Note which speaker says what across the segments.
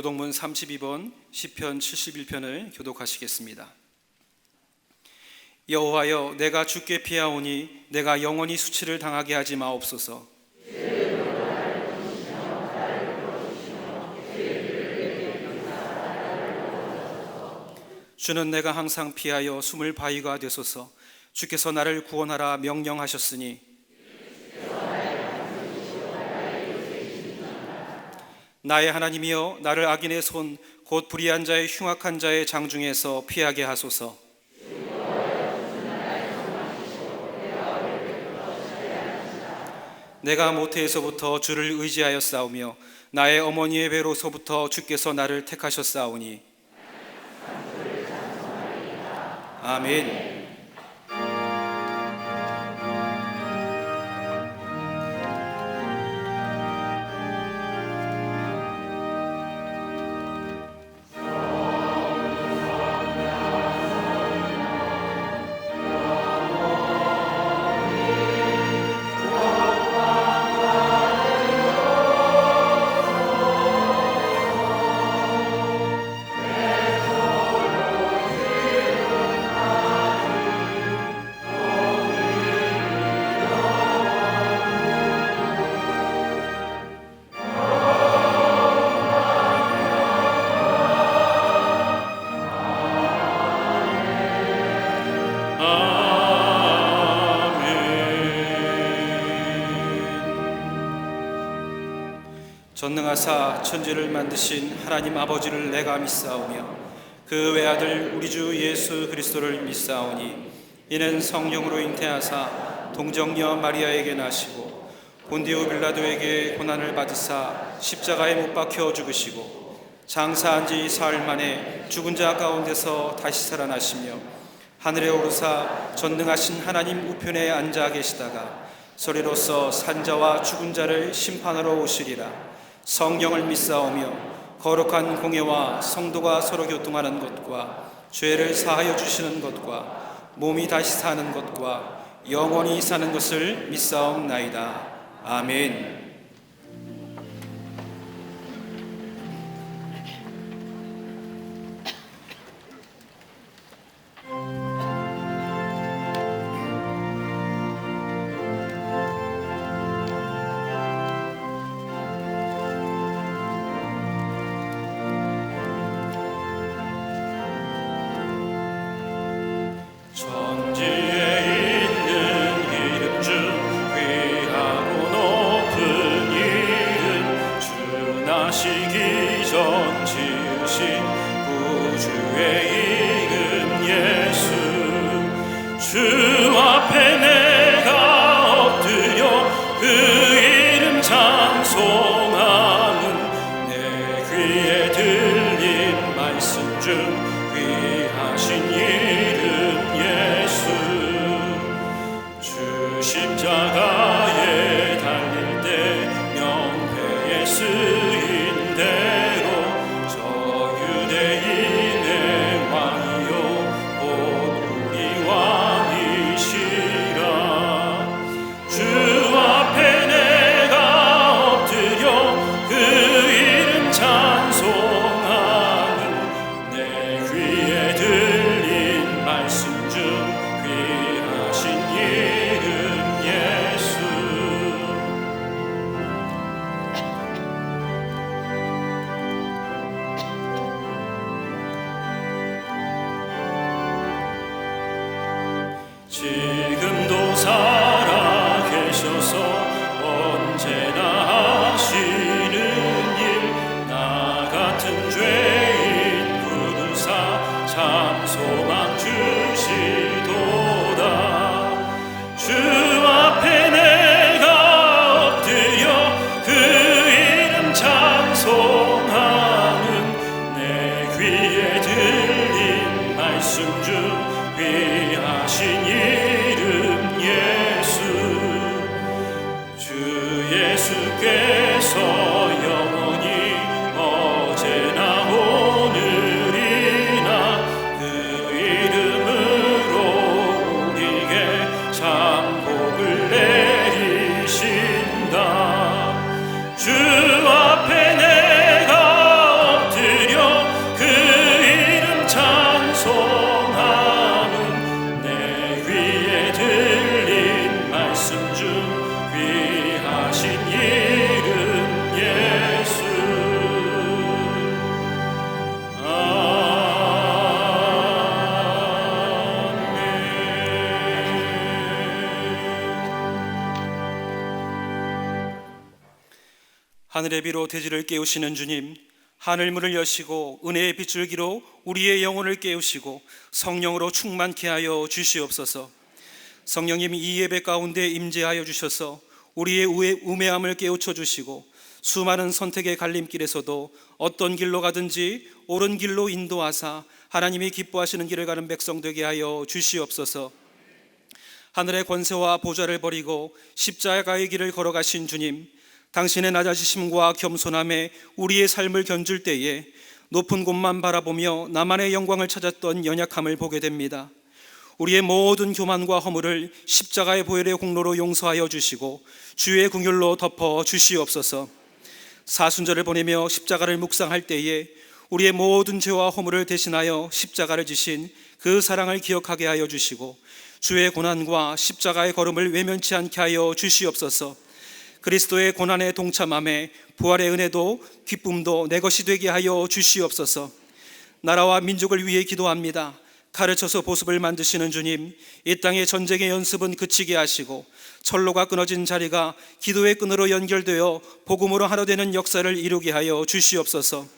Speaker 1: 교독문 32번 시편 71편을 교독하시겠습니다. 여호와여, 내가 주께 피하오니 내가 영원히 수치를 당하게 하지 마옵소서. 주는 내가 항상 피하여 숨을 바위가 되소서. 주께서 나를 구원하라 명령하셨으니 나의 하나님이여, 나를 악인의 손 곧 불의한 자의 흉악한 자의 장중에서 피하게 하소서. 내가 모태에서부터 주를 의지하였사오며 나의 어머니의 배로서부터 주께서 나를 택하셨사오니 아멘. 전능하사 천지를 만드신 하나님 아버지를 내가 믿사오며 그 외아들 우리 주 예수 그리스도를 믿사오니 이는 성령으로 잉태하사 동정녀 마리아에게 나시고 본디오 빌라도에게 고난을 받으사 십자가에 못 박혀 죽으시고 장사한 지 사흘 만에 죽은 자 가운데서 다시 살아나시며 하늘에 오르사 전능하신 하나님 우편에 앉아 계시다가 소리로서 산자와 죽은 자를 심판하러 오시리라. 성령을 믿사오며 거룩한 공예와 성도가 서로 교통하는 것과 죄를 사하여 주시는 것과 몸이 다시 사는 것과 영원히 사는 것을 믿사옵나이다. 아멘.
Speaker 2: 주 앞에 내가 엎드려 그 이름 찬송하는 내 귀에 들린 말씀 중 귀하신 이름 예수. 주신 지금도 살아계셔서 언제나 하시는 일, 나 같은 죄인 부르사 참 소망 주시도다. 주 앞에 내가 엎드려 그 이름 찬송하는 내 귀에 들린 말씀 중 귀하신 이름 예수. 주 예수께서 영원히 어제나 오늘이나 그 이름으로 우리에게 참 복을 내리신다. 주 앞에 내가 엎드려 그 이름 찬송하는 내 귀에 들린 말씀 중 귀하신 이름 예수.
Speaker 1: 하늘의 비로 대지를 깨우시는 주님, 하늘 문을 여시고 은혜의 빛을 기로 우리의 영혼을 깨우시고 성령으로 충만케 하여 주시옵소서. 성령님, 이 예배 가운데 임재하여 주셔서 우리의 우매함을 깨우쳐 주시고 수많은 선택의 갈림길에서도 어떤 길로 가든지 옳은 길로 인도하사 하나님이 기뻐하시는 길을 가는 백성 되게 하여 주시옵소서. 하늘의 권세와 보좌를 버리고 십자가의 길을 걸어가신 주님, 당신의 낮아지심과 겸손함에 우리의 삶을 견줄 때에 높은 곳만 바라보며 나만의 영광을 찾았던 연약함을 보게 됩니다. 우리의 모든 교만과 허물을 십자가의 보혈의 공로로 용서하여 주시고 주의 긍휼로 덮어 주시옵소서. 사순절을 보내며 십자가를 묵상할 때에 우리의 모든 죄와 허물을 대신하여 십자가를 지신 그 사랑을 기억하게 하여 주시고 주의 고난과 십자가의 걸음을 외면치 않게 하여 주시옵소서. 그리스도의 고난에 동참함에 부활의 은혜도 기쁨도 내 것이 되게 하여 주시옵소서. 나라와 민족을 위해 기도합니다. 가르쳐서 보습을 만드시는 주님, 이 땅의 전쟁의 연습은 그치게 하시고 철로가 끊어진 자리가 기도의 끈으로 연결되어 복음으로 하나 되는 역사를 이루게 하여 주시옵소서.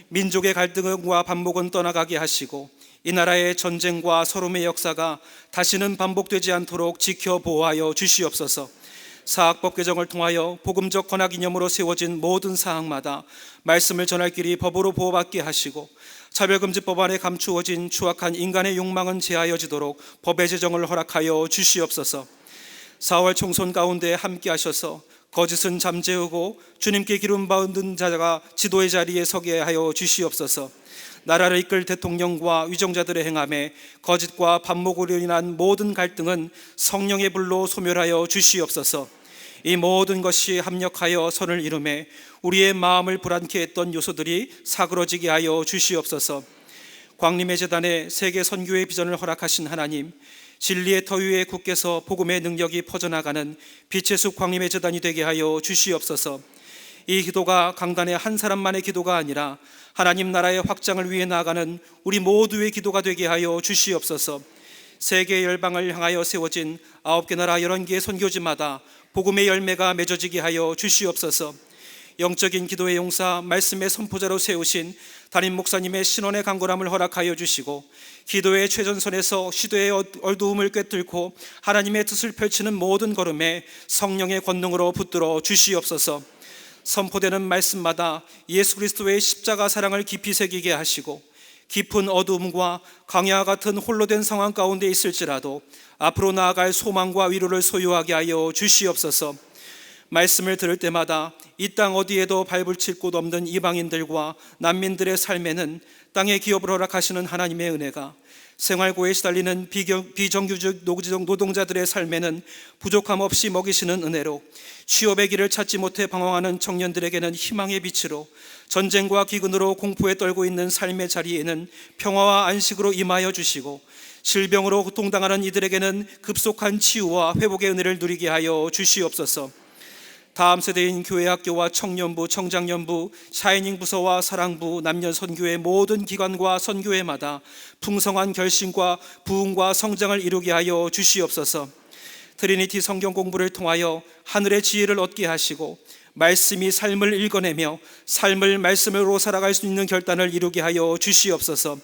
Speaker 1: 민족의 갈등과 반목은 떠나가게 하시고 이 나라의 전쟁과 서름의 역사가 다시는 반복되지 않도록 지켜 보호하여 주시옵소서. 사학법 개정을 통하여 복음적 권학 이념으로 세워진 모든 사항마다 말씀을 전할 길이 법으로 보호받게 하시고 차별금지법 안에 감추어진 추악한 인간의 욕망은 제하여지도록 법의 제정을 허락하여 주시옵소서. 4월 총선 가운데 함께 하셔서 거짓은 잠재우고 주님께 기름 받은 자가 지도의 자리에 서게 하여 주시옵소서. 나라를 이끌 대통령과 위정자들의 행함에 거짓과 반목으로 인한 모든 갈등은 성령의 불로 소멸하여 주시옵소서. 이 모든 것이 합력하여 선을 이루매 우리의 마음을 불안케 했던 요소들이 사그러지게 하여 주시옵소서. 광림의 재단에 세계 선교의 비전을 허락하신 하나님, 진리의 터 위에 굳게서 복음의 능력이 퍼져나가는 빛의 숲 광림의 재단이 되게 하여 주시옵소서. 이 기도가 강단의 한 사람만의 기도가 아니라 하나님 나라의 확장을 위해 나아가는 우리 모두의 기도가 되게 하여 주시옵소서. 세계 열방을 향하여 세워진 9개 나라 11개의 선교지마다 복음의 열매가 맺어지게 하여 주시옵소서. 영적인 기도의 용사, 말씀의 선포자로 세우신 담임 목사님의 신원의 강건함을 허락하여 주시고 기도의 최전선에서 시대의 어두움을 꿰뚫고 하나님의 뜻을 펼치는 모든 걸음에 성령의 권능으로 붙들어 주시옵소서. 선포되는 말씀마다 예수 그리스도의 십자가 사랑을 깊이 새기게 하시고 깊은 어두움과 광야 같은 홀로 된 상황 가운데 있을지라도 앞으로 나아갈 소망과 위로를 소유하게 하여 주시옵소서. 말씀을 들을 때마다 이 땅 어디에도 발붙일 곳 없는 이방인들과 난민들의 삶에는 땅의 기업을 허락하시는 하나님의 은혜가, 생활고에 시달리는 비정규직 노동자들의 삶에는 부족함 없이 먹이시는 은혜로, 취업의 길을 찾지 못해 방황하는 청년들에게는 희망의 빛으로, 전쟁과 기근으로 공포에 떨고 있는 삶의 자리에는 평화와 안식으로 임하여 주시고 질병으로 고통당하는 이들에게는 급속한 치유와 회복의 은혜를 누리게 하여 주시옵소서. 다음 세대인 교회학교와 청년부, 청장년부, 샤이닝 부서와 사랑부, 남녀 선교회 모든 기관과 선교회마다 풍성한 결신과 부흥과 성장을 이루게 하여 주시옵소서. 트리니티 성경 공부를 통하여 하늘의 지혜를 얻게 하시고 말씀이 삶을 읽어내며 삶을 말씀으로 살아갈 수 있는 결단을 이루게 하여 주시옵소서.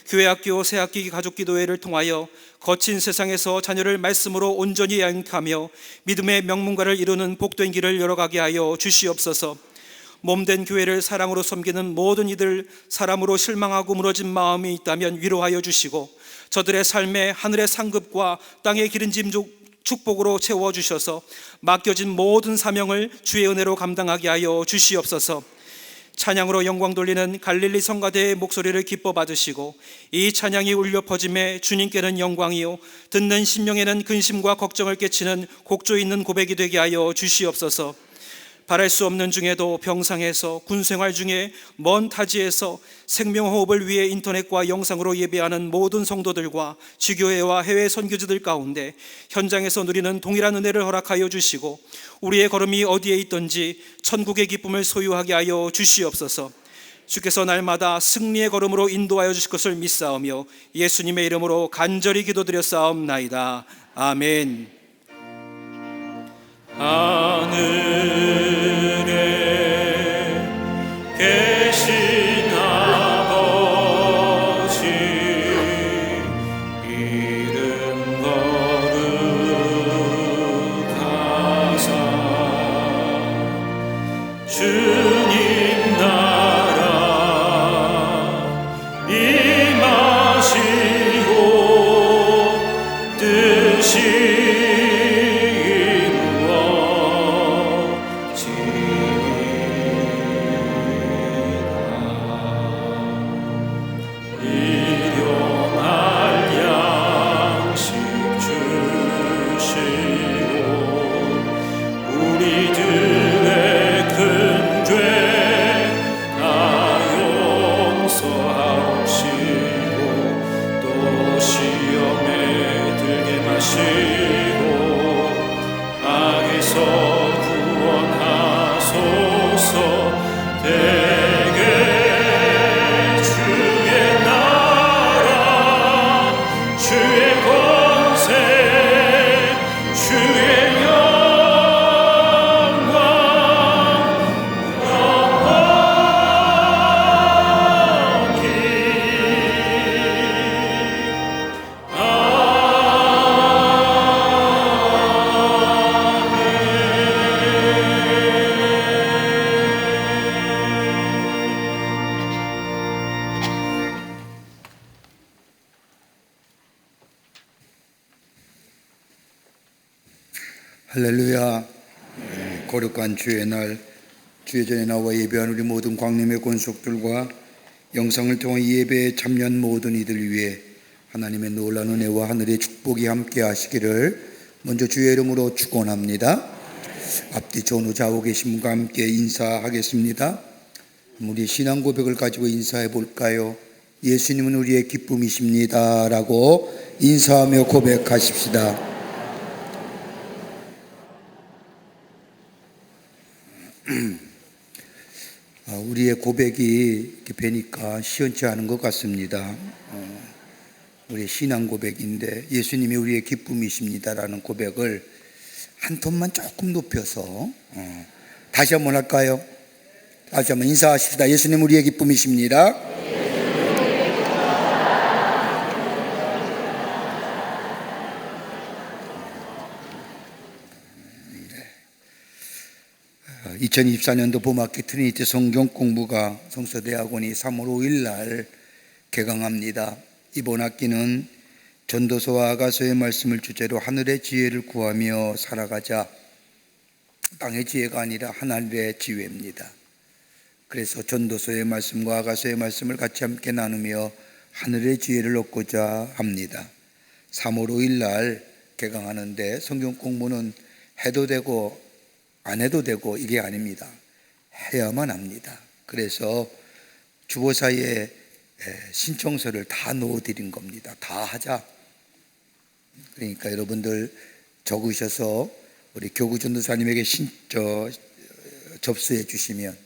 Speaker 1: 교회학교 새학기 가족기도회를 통하여 거친 세상에서 자녀를 말씀으로 온전히 양육하며 믿음의 명문가를 이루는 복된 길을 열어가게 하여 주시옵소서. 몸된 교회를 사랑으로 섬기는 모든 이들, 사람으로 실망하고 무너진 마음이 있다면 위로하여 주시고 저들의 삶에 하늘의 상급과 땅의 기름진 축복으로 채워주셔서 맡겨진 모든 사명을 주의 은혜로 감당하게 하여 주시옵소서. 찬양으로 영광 돌리는 갈릴리 성가대의 목소리를 기뻐 받으시고 이 찬양이 울려 퍼짐에 주님께는 영광이요 듣는 심령에는 근심과 걱정을 깨치는 곡조 있는 고백이 되게 하여 주시옵소서. 바랄 수 없는 중에도 병상에서, 군생활 중에 먼 타지에서 생명호흡을 위해 인터넷과 영상으로 예배하는 모든 성도들과 지교회와 해외 선교지들 가운데 현장에서 누리는 동일한 은혜를 허락하여 주시고 우리의 걸음이 어디에 있든지 천국의 기쁨을 소유하게 하여 주시옵소서. 주께서 날마다 승리의 걸음으로 인도하여 주실 것을 믿사오며 예수님의 이름으로 간절히 기도드렸사옵나이다. 아멘.
Speaker 2: 하늘에 계신 아버지 이름 거룩하사 주님 나라 임하시고 뜻이
Speaker 3: 할렐루야. 거룩한 주의 날, 주의 전에 나와 예배한 우리 모든 광림의 권속들과 영상을 통해 예배에 참여한 모든 이들 위해 하나님의 놀라운 은혜와 하늘의 축복이 함께 하시기를 먼저 주의 이름으로 축원합니다. 앞뒤 전후 좌우 계신 분과 함께 인사하겠습니다. 우리 신앙 고백을 가지고 인사해 볼까요? 예수님은 우리의 기쁨이십니다 라고 인사하며 고백하십시다. 우리의 고백이 이렇게 뵈니까 시원치 않은 것 같습니다. 우리의 신앙 고백인데 예수님이 우리의 기쁨이십니다라는 고백을 한 톤만 조금 높여서 다시 한번 할까요? 다시 한번 인사하십시다. 예수님 우리의 기쁨이십니다. 네. 2024년도 봄학기 트리니티 성경 공부가 성서대학원이 3월 5일 날 개강합니다. 이번 학기는 전도서와 아가서의 말씀을 주제로 하늘의 지혜를 구하며 살아가자. 땅의 지혜가 아니라 하늘의 지혜입니다. 그래서 전도서의 말씀과 아가서의 말씀을 같이 함께 나누며 하늘의 지혜를 얻고자 합니다. 3월 5일 날 개강하는데 성경 공부는 해도 되고 안 해도 되고 이게 아닙니다. 해야만 합니다. 그래서 주보사에 신청서를 다 넣어드린 겁니다. 다 하자. 그러니까 여러분들 적으셔서 우리 교구 전도사님에게 접수해 주시면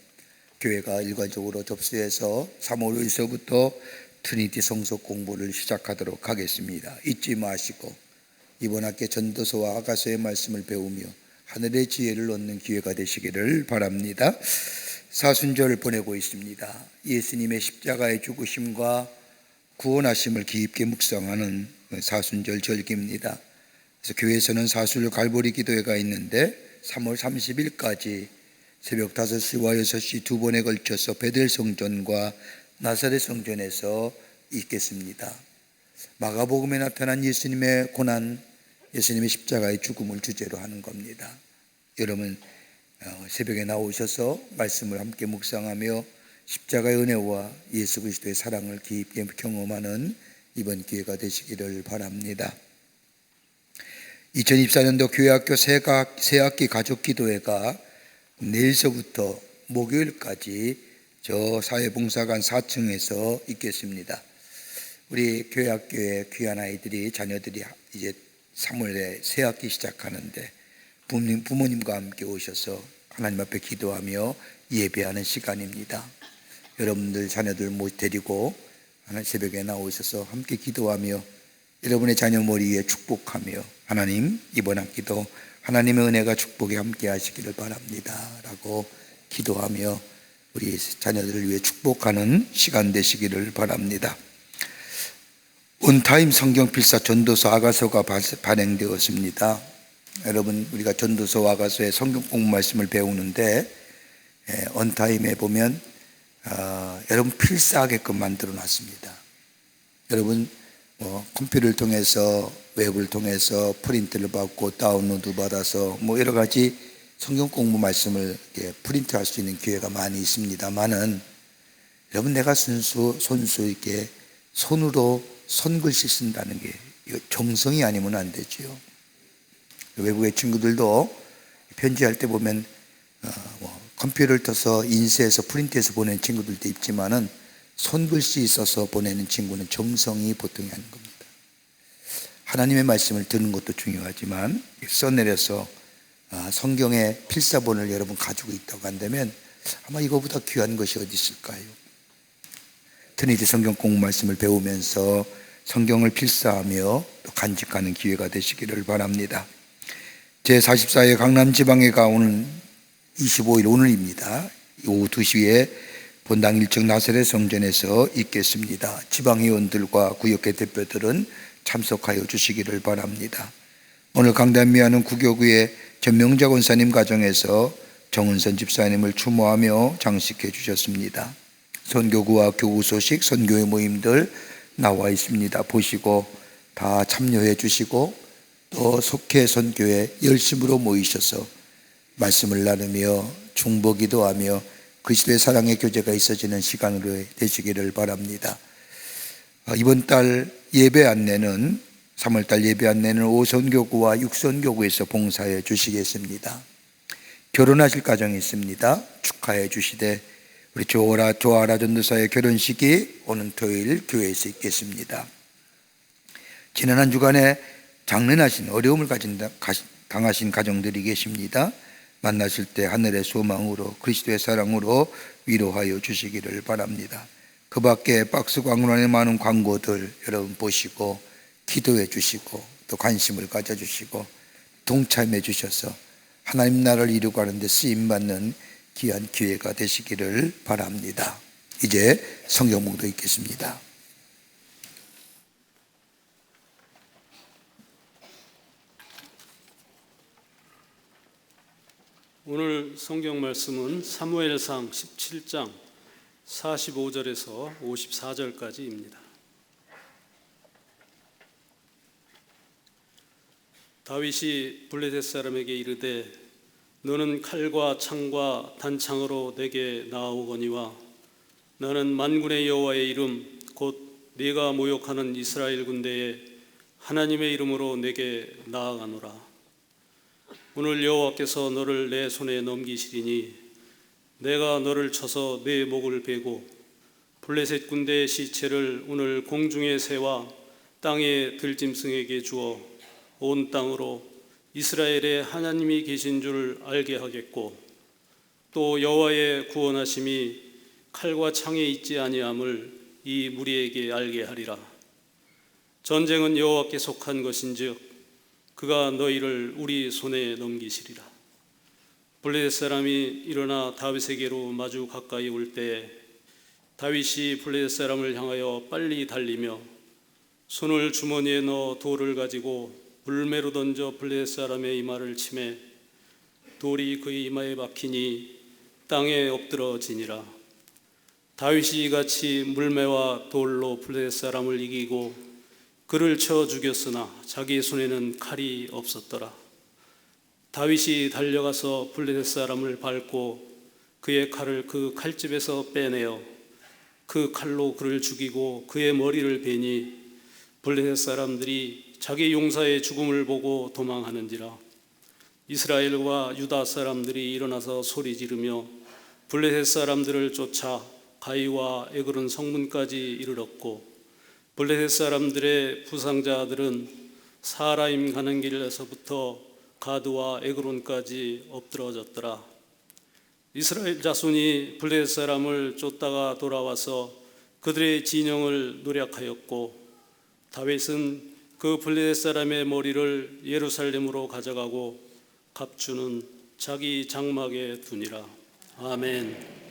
Speaker 3: 교회가 일괄적으로 접수해서 3월 5일서부터 트리니티 성서 공부를 시작하도록 하겠습니다. 잊지 마시고 이번 학기 전도서와 아가서의 말씀을 배우며 하늘의 지혜를 얻는 기회가 되시기를 바랍니다. 사순절 보내고 있습니다. 예수님의 십자가의 죽으심과 구원하심을 깊게 묵상하는 사순절 절기입니다. 그래서 교회에서는 사순절 갈보리 기도회가 있는데 3월 30일까지 새벽 5시와 6시 두 번에 걸쳐서 베델 성전과 나사렛 성전에서 있겠습니다. 마가복음에 나타난 예수님의 고난, 예수님의 십자가의 죽음을 주제로 하는 겁니다. 여러분 새벽에 나오셔서 말씀을 함께 묵상하며 십자가의 은혜와 예수 그리스도의 사랑을 깊게 경험하는 이번 기회가 되시기를 바랍니다. 2024년도 교회학교 새학기 가족기도회가 내일서부터 목요일까지 저 사회봉사관 4층에서 있겠습니다. 우리 교회학교의 귀한 아이들이, 자녀들이 이제 3월에 새학기 시작하는데 부모님과 함께 오셔서 하나님 앞에 기도하며 예배하는 시간입니다. 여러분들 자녀들 데리고 새벽에 나오셔서 함께 기도하며 여러분의 자녀 머리 위에 축복하며 하나님 이번 학기도 하나님의 은혜가 축복에 함께 하시기를 바랍니다 라고 기도하며 우리 자녀들을 위해 축복하는 시간 되시기를 바랍니다. 온타임 성경 필사 전도서 아가서가 발행되었습니다. 여러분 우리가 전도서 아가서의 성경 공부 말씀을 배우는데 온타임에 보면 여러분 필사하게끔 만들어 놨습니다. 여러분 컴퓨터를 통해서 웹을 통해서 프린트를 받고 다운로드 받아서 여러 가지 성경 공부 말씀을 프린트할 수 있는 기회가 많이 있습니다만은 여러분 내가 손수 이렇게 손으로 손글씨 쓴다는 게 이거 정성이 아니면 안 되지요. 외국의 친구들도 편지할 때 보면 컴퓨터를 떠서 인쇄해서 프린트해서 보내는 친구들도 있지만은 손글씨 써서 보내는 친구는 정성이 보통이 아닌 겁니다. 하나님의 말씀을 듣는 것도 중요하지만 써내려서 성경의 필사본을 여러분 가지고 있다고 한다면 아마 이거보다 귀한 것이 어디 있을까요? 트리니티 성경 공부 말씀을 배우면서 성경을 필사하며 또 간직하는 기회가 되시기를 바랍니다. 제44회 강남지방회가 오늘 25일 오늘입니다. 오후 2시에 본당 1층 나사렛 성전에서 있겠습니다. 지방의원들과 구역회 대표들은 참석하여 주시기를 바랍니다. 오늘 강단미하는 구교구의 전명자 권사님 가정에서 정은선 집사님을 추모하며 장식해 주셨습니다. 선교구와 교구 소식, 선교회 모임들 나와 있습니다. 보시고 다 참여해 주시고 또 속해 선교회 열심으로 모이셔서 말씀을 나누며 중보기도하며 그리스도의 사랑의 교제가 있어지는 시간으로 되시기를 바랍니다. 이번 달 예배 안내는 3월달 예배 안내는 5선교구와 6선교구에서 봉사해 주시겠습니다. 결혼하실 가정이 있습니다. 축하해 주시되 우리 조아라 전도사의 결혼식이 오는 토요일 교회에서 있겠습니다. 지난 한 주간에 장례하신 어려움을 당하신 가정들이 계십니다. 만나실 때 하늘의 소망으로 그리스도의 사랑으로 위로하여 주시기를 바랍니다. 그 밖에 박스 광고란에 많은 광고들 여러분 보시고 기도해 주시고 또 관심을 가져주시고 동참해 주셔서 하나님 나라를 이루고 가는데 쓰임받는 귀한 기회가 되시기를 바랍니다. 이제 성경 봉독 읽겠습니다.
Speaker 2: 오늘 성경 말씀은 사무엘상 17장 45절에서 54절까지입니다. 다윗이 블레셋 사람에게 이르되 너는 칼과 창과 단창으로 내게 나아오거니와 나는 만군의 여호와의 이름 곧 네가 모욕하는 이스라엘 군대에 하나님의 이름으로 내게 나아가노라. 오늘 여호와께서 너를 내 손에 넘기시리니 내가 너를 쳐서 내 목을 베고 블레셋 군대의 시체를 오늘 공중의 새와 땅의 들짐승에게 주어 온 땅으로
Speaker 4: 이스라엘에 하나님이 계신 줄 알게 하겠고 또 여호와의 구원하심이 칼과 창에 있지 아니함을 이 무리에게 알게 하리라. 전쟁은 여호와께 속한 것인즉 그가 너희를 우리 손에 넘기시리라. 블레셋 사람이 일어나 다윗에게로 마주 가까이 올 때 다윗이 블레셋 사람을 향하여 빨리 달리며 손을 주머니에 넣어 돌을 가지고 물매로 던져 블레셋 사람의 이마를 치매 돌이 그의 이마에 박히니 땅에 엎드러지니라. 다윗이 이같이 물매와 돌로 블레셋 사람을 이기고 그를 쳐 죽였으나 자기 손에는 칼이 없었더라. 다윗이 달려가서 블레셋 사람을 밟고 그의 칼을 그 칼집에서 빼내어 그 칼로 그를 죽이고 그의 머리를 베니 블레셋 사람들이 자기 용사의 죽음을 보고 도망하는지라. 이스라엘과 유다 사람들이 일어나서 소리 지르며 블레셋 사람들을 쫓아 가이와 에그론 성문까지 이르렀고 블레셋 사람들의 부상자들은 사라임 가는 길에서부터 가드와 에그론까지 엎드러졌더라. 이스라엘 자손이 블레셋 사람을 쫓다가 돌아와서 그들의 진영을 노략하였고 다윗은 그 블레셋 사람의 머리를 예루살렘으로 가져가고 갑주는 자기 장막에 두니라. 아멘.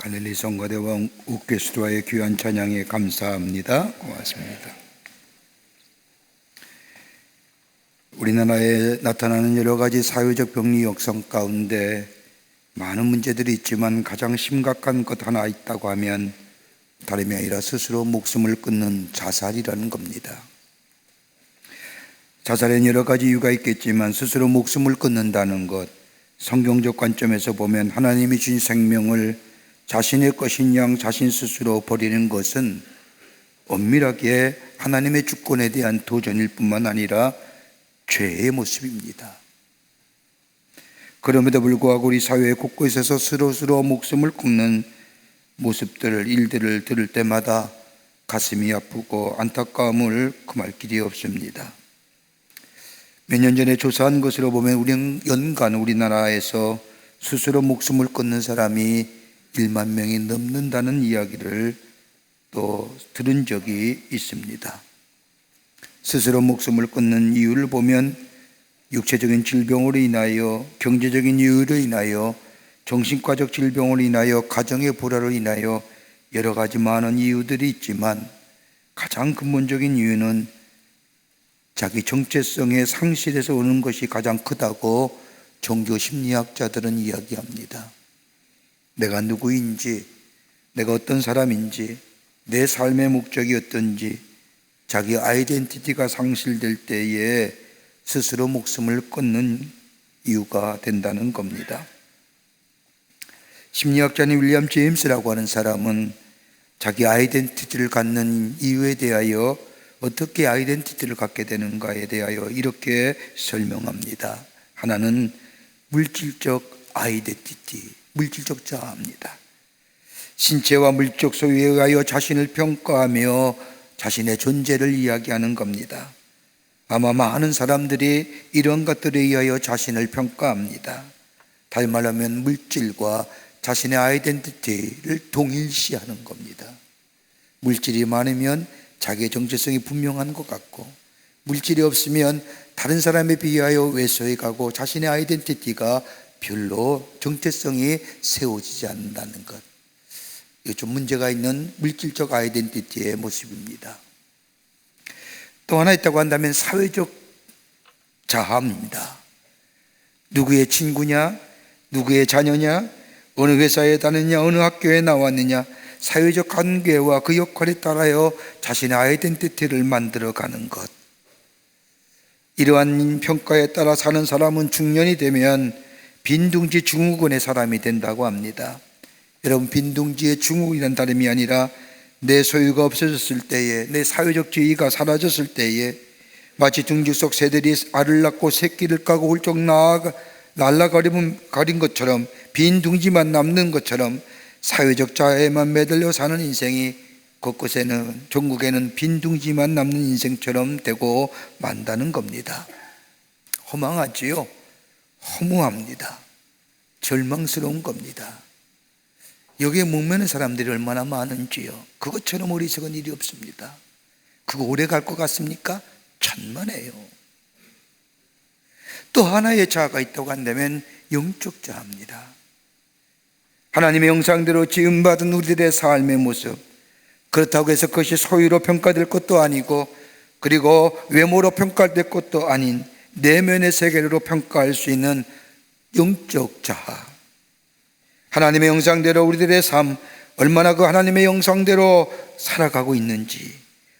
Speaker 3: 갈릴리 성가대와 옥교수와의 귀한 찬양에 감사합니다. 고맙습니다. 우리나라에 나타나는 여러 가지 사회적 병리 역성 가운데 많은 문제들이 있지만 가장 심각한 것 하나 있다고 하면 다름이 아니라 스스로 목숨을 끊는 자살이라는 겁니다. 자살에는 여러 가지 이유가 있겠지만 스스로 목숨을 끊는다는 것, 성경적 관점에서 보면 하나님이 주신 생명을 자신의 것인 양 자신 스스로 버리는 것은 엄밀하게 하나님의 주권에 대한 도전일 뿐만 아니라 죄의 모습입니다. 그럼에도 불구하고 우리 사회 곳곳에서 스스로 목숨을 끊는 모습들을, 일들을 들을 때마다 가슴이 아프고 안타까움을 금할 길이 없습니다. 몇 년 전에 조사한 것으로 보면 우리는 연간 우리나라에서 스스로 목숨을 끊는 사람이 1만 명이 넘는다는 이야기를 또 들은 적이 있습니다. 스스로 목숨을 끊는 이유를 보면 육체적인 질병으로 인하여, 경제적인 이유로 인하여, 정신과적 질병으로 인하여, 가정의 불화로 인하여 여러 가지 많은 이유들이 있지만 가장 근본적인 이유는 자기 정체성의 상실에서 오는 것이 가장 크다고 종교 심리학자들은 이야기합니다. 내가 누구인지, 내가 어떤 사람인지, 내 삶의 목적이 어떤지, 자기 아이덴티티가 상실될 때에 스스로 목숨을 끊는 이유가 된다는 겁니다. 심리학자인 윌리엄 제임스라고 하는 사람은 자기 아이덴티티를 갖는 이유에 대하여, 어떻게 아이덴티티를 갖게 되는가에 대하여 이렇게 설명합니다. 하나는 물질적 아이덴티티, 물질적 자아입니다. 신체와 물적 소유에 의하여 자신을 평가하며 자신의 존재를 이야기하는 겁니다. 아마 많은 사람들이 이런 것들에 의하여 자신을 평가합니다. 다시 말하면 물질과 자신의 아이덴티티를 동일시하는 겁니다. 물질이 많으면 자기의 정체성이 분명한 것 같고, 물질이 없으면 다른 사람에 비하여 왜소해 가고 자신의 아이덴티티가 별로 정체성이 세워지지 않는다는 것, 이게 좀 문제가 있는 물질적 아이덴티티의 모습입니다. 또 하나 있다고 한다면 사회적 자아입니다. 누구의 친구냐, 누구의 자녀냐, 어느 회사에 다녔냐, 어느 학교에 나왔느냐, 사회적 관계와 그 역할에 따라여 자신의 아이덴티티를 만들어가는 것, 이러한 평가에 따라 사는 사람은 중년이 되면 빈둥지 증후군의 사람이 된다고 합니다. 여러분, 빈둥지의 증후군이란 다름이 아니라 내 소유가 없어졌을 때에, 내 사회적 지위가 사라졌을 때에 마치 둥지 속 새들이 알을 낳고 새끼를 까고 훌쩍 날아가린 것처럼, 빈 둥지만 남는 것처럼 사회적 자아에만 매달려 사는 인생이 곳곳에는, 전국에는 빈 둥지만 남는 인생처럼 되고 만다는 겁니다. 허망하지요? 허무합니다. 절망스러운 겁니다. 여기에 목매는 사람들이 얼마나 많은지요. 그것처럼 어리석은 일이 없습니다. 그거 오래 갈 것 같습니까? 천만에요. 또 하나의 자아가 있다고 한다면 영적 자아입니다. 하나님의 형상대로 지음받은 우리들의 삶의 모습, 그렇다고 해서 그것이 소유로 평가될 것도 아니고, 그리고 외모로 평가될 것도 아닌 내면의 세계로 평가할 수 있는 영적 자아, 하나님의 형상대로 우리들의 삶, 얼마나 그 하나님의 형상대로 살아가고 있는지,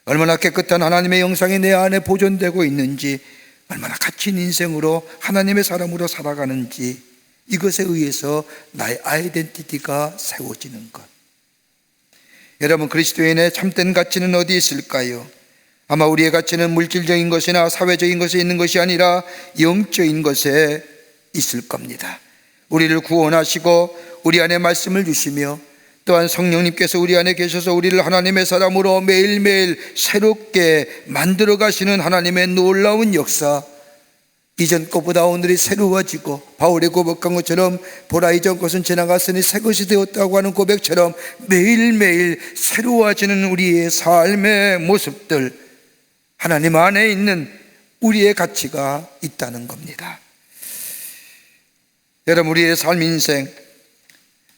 Speaker 3: 얼마나 깨끗한 하나님의 형상이 내 안에 보존되고 있는지, 얼마나 가치 있는 인생으로 하나님의 사람으로 살아가는지, 이것에 의해서 나의 아이덴티티가 세워지는 것. 여러분, 그리스도인의 참된 가치는 어디 있을까요? 아마 우리의 가치는 물질적인 것이나 사회적인 것에 있는 것이 아니라 영적인 것에 있을 겁니다. 우리를 구원하시고 우리 안에 말씀을 주시며, 또한 성령님께서 우리 안에 계셔서 우리를 하나님의 사람으로 매일매일 새롭게 만들어 가시는 하나님의 놀라운 역사, 이전 것보다 오늘이 새로워지고, 바울이 고백한 것처럼 보라, 이전 것은 지나갔으니 새 것이 되었다고 하는 고백처럼 매일매일 새로워지는 우리의 삶의 모습들, 하나님 안에 있는 우리의 가치가 있다는 겁니다. 여러분, 우리의 삶 인생,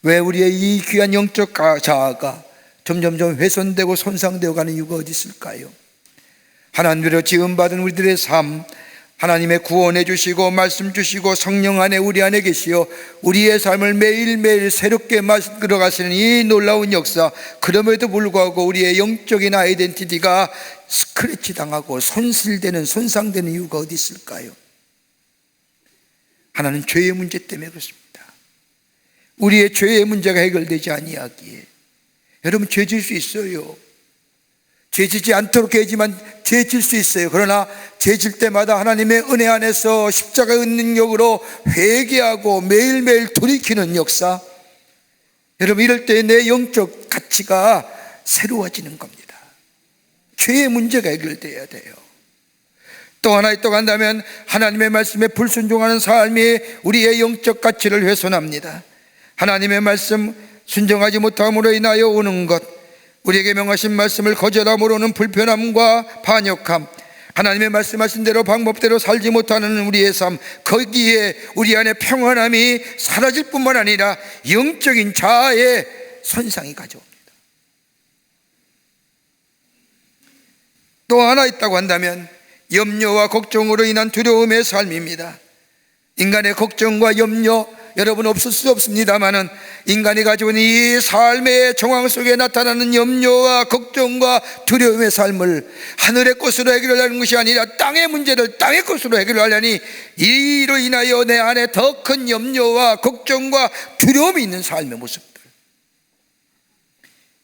Speaker 3: 왜 우리의 이 귀한 영적 자아가 점점점 훼손되고 손상되어 가는 이유가 어디 있을까요? 하나님으로 지음받은 우리들의 삶, 하나님의 구원해 주시고 말씀 주시고 성령 안에 우리 안에 계시어 우리의 삶을 매일매일 새롭게 만들어 가시는 이 놀라운 역사, 그럼에도 불구하고 우리의 영적인 아이덴티티가 스크래치 당하고 손실되는, 손상되는 이유가 어디 있을까요? 하나는 죄의 문제 때문에 그렇습니다. 우리의 죄의 문제가 해결되지 아니하기에. 여러분, 죄 질 수 있어요. 죄 지지 않도록 해야지만 죄 질 수 있어요. 그러나 죄 질 때마다 하나님의 은혜 안에서 십자가의 능력으로 회개하고 매일매일 돌이키는 역사, 여러분, 이럴 때 내 영적 가치가 새로워지는 겁니다. 죄의 문제가 해결돼야 돼요. 또 하나 또 간다면 하나님의 말씀에 불순종하는 삶이 우리의 영적 가치를 훼손합니다. 하나님의 말씀 순종하지 못함으로 인하여 오는 것, 우리에게 명하신 말씀을 거절함으로 오는 불편함과 반역함, 하나님의 말씀하신 대로 방법대로 살지 못하는 우리의 삶, 거기에 우리 안에 평안함이 사라질 뿐만 아니라 영적인 자아의 손상이 가져옵니다. 또 하나 있다고 한다면 염려와 걱정으로 인한 두려움의 삶입니다. 인간의 걱정과 염려, 여러분 없을 수 없습니다만은 인간이 가지고 있는 이 삶의 정황 속에 나타나는 염려와 걱정과 두려움의 삶을 하늘의 것으로 해결하려는 것이 아니라 땅의 문제를 땅의 것으로 해결하려니, 이로 인하여 내 안에 더 큰 염려와 걱정과 두려움이 있는 삶의 모습들.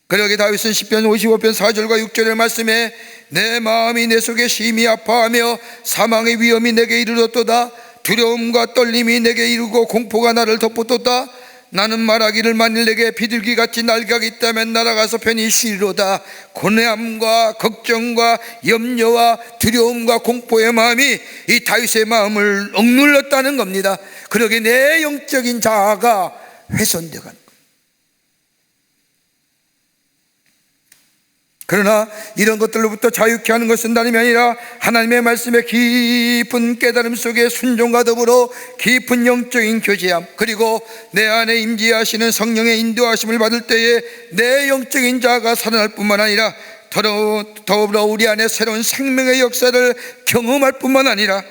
Speaker 3: 그러게 다윗은 시편 55편 4절과 6절의 말씀에 내 마음이 내 속에 심히 아파하며 사망의 위험이 내게 이르렀도다. 두려움과 떨림이 내게 이르고 공포가 나를 덮었도다. 나는 말하기를 만일 내게 비둘기같이 날개가 있다면 날아가서 편히 쉬리로다. 고뇌함과 걱정과 염려와 두려움과 공포의 마음이 이 다윗의 마음을 억눌렀다는 겁니다. 그러게 내 영적인 자아가 훼손되어 가는 거예요. 그러나 이런 것들로부터 자유케 하는 것은 다름이 아니라 하나님의 말씀의 깊은 깨달음 속에 순종과 더불어 깊은 영적인 교제함, 그리고 내 안에 임재하시는 성령의 인도하심을 받을 때에 내 영적인 자아가 살아날 뿐만 아니라 더불어 우리 안에 새로운 생명의 역사를 경험할 뿐만 아니라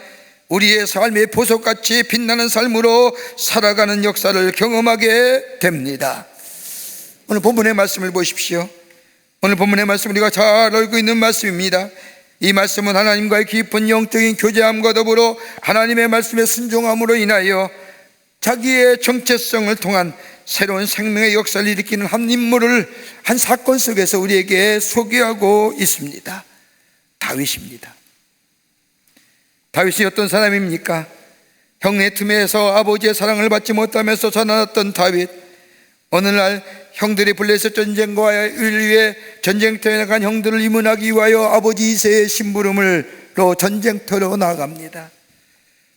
Speaker 3: 우리의 삶의 보석같이 빛나는 삶으로 살아가는 역사를 경험하게 됩니다. 오늘 본문의 말씀을 보십시오. 오늘 본문의 말씀 우리가 잘 알고 있는 말씀입니다. 이 말씀은 하나님과의 깊은 영적인 교제함과 더불어 하나님의 말씀에 순종함으로 인하여 자기의 정체성을 통한 새로운 생명의 역사를 일으키는 한 인물을, 한 사건 속에서 우리에게 소개하고 있습니다. 다윗입니다. 다윗이 어떤 사람입니까? 형의 틈에서 아버지의 사랑을 받지 못하면서 자라났던 다윗. 어느 날 형들이 블레셋 전쟁과를 위해 전쟁터에 나간 형들을 이문하기 위하여 아버지 이새의 심부름으로 전쟁터로 나갑니다.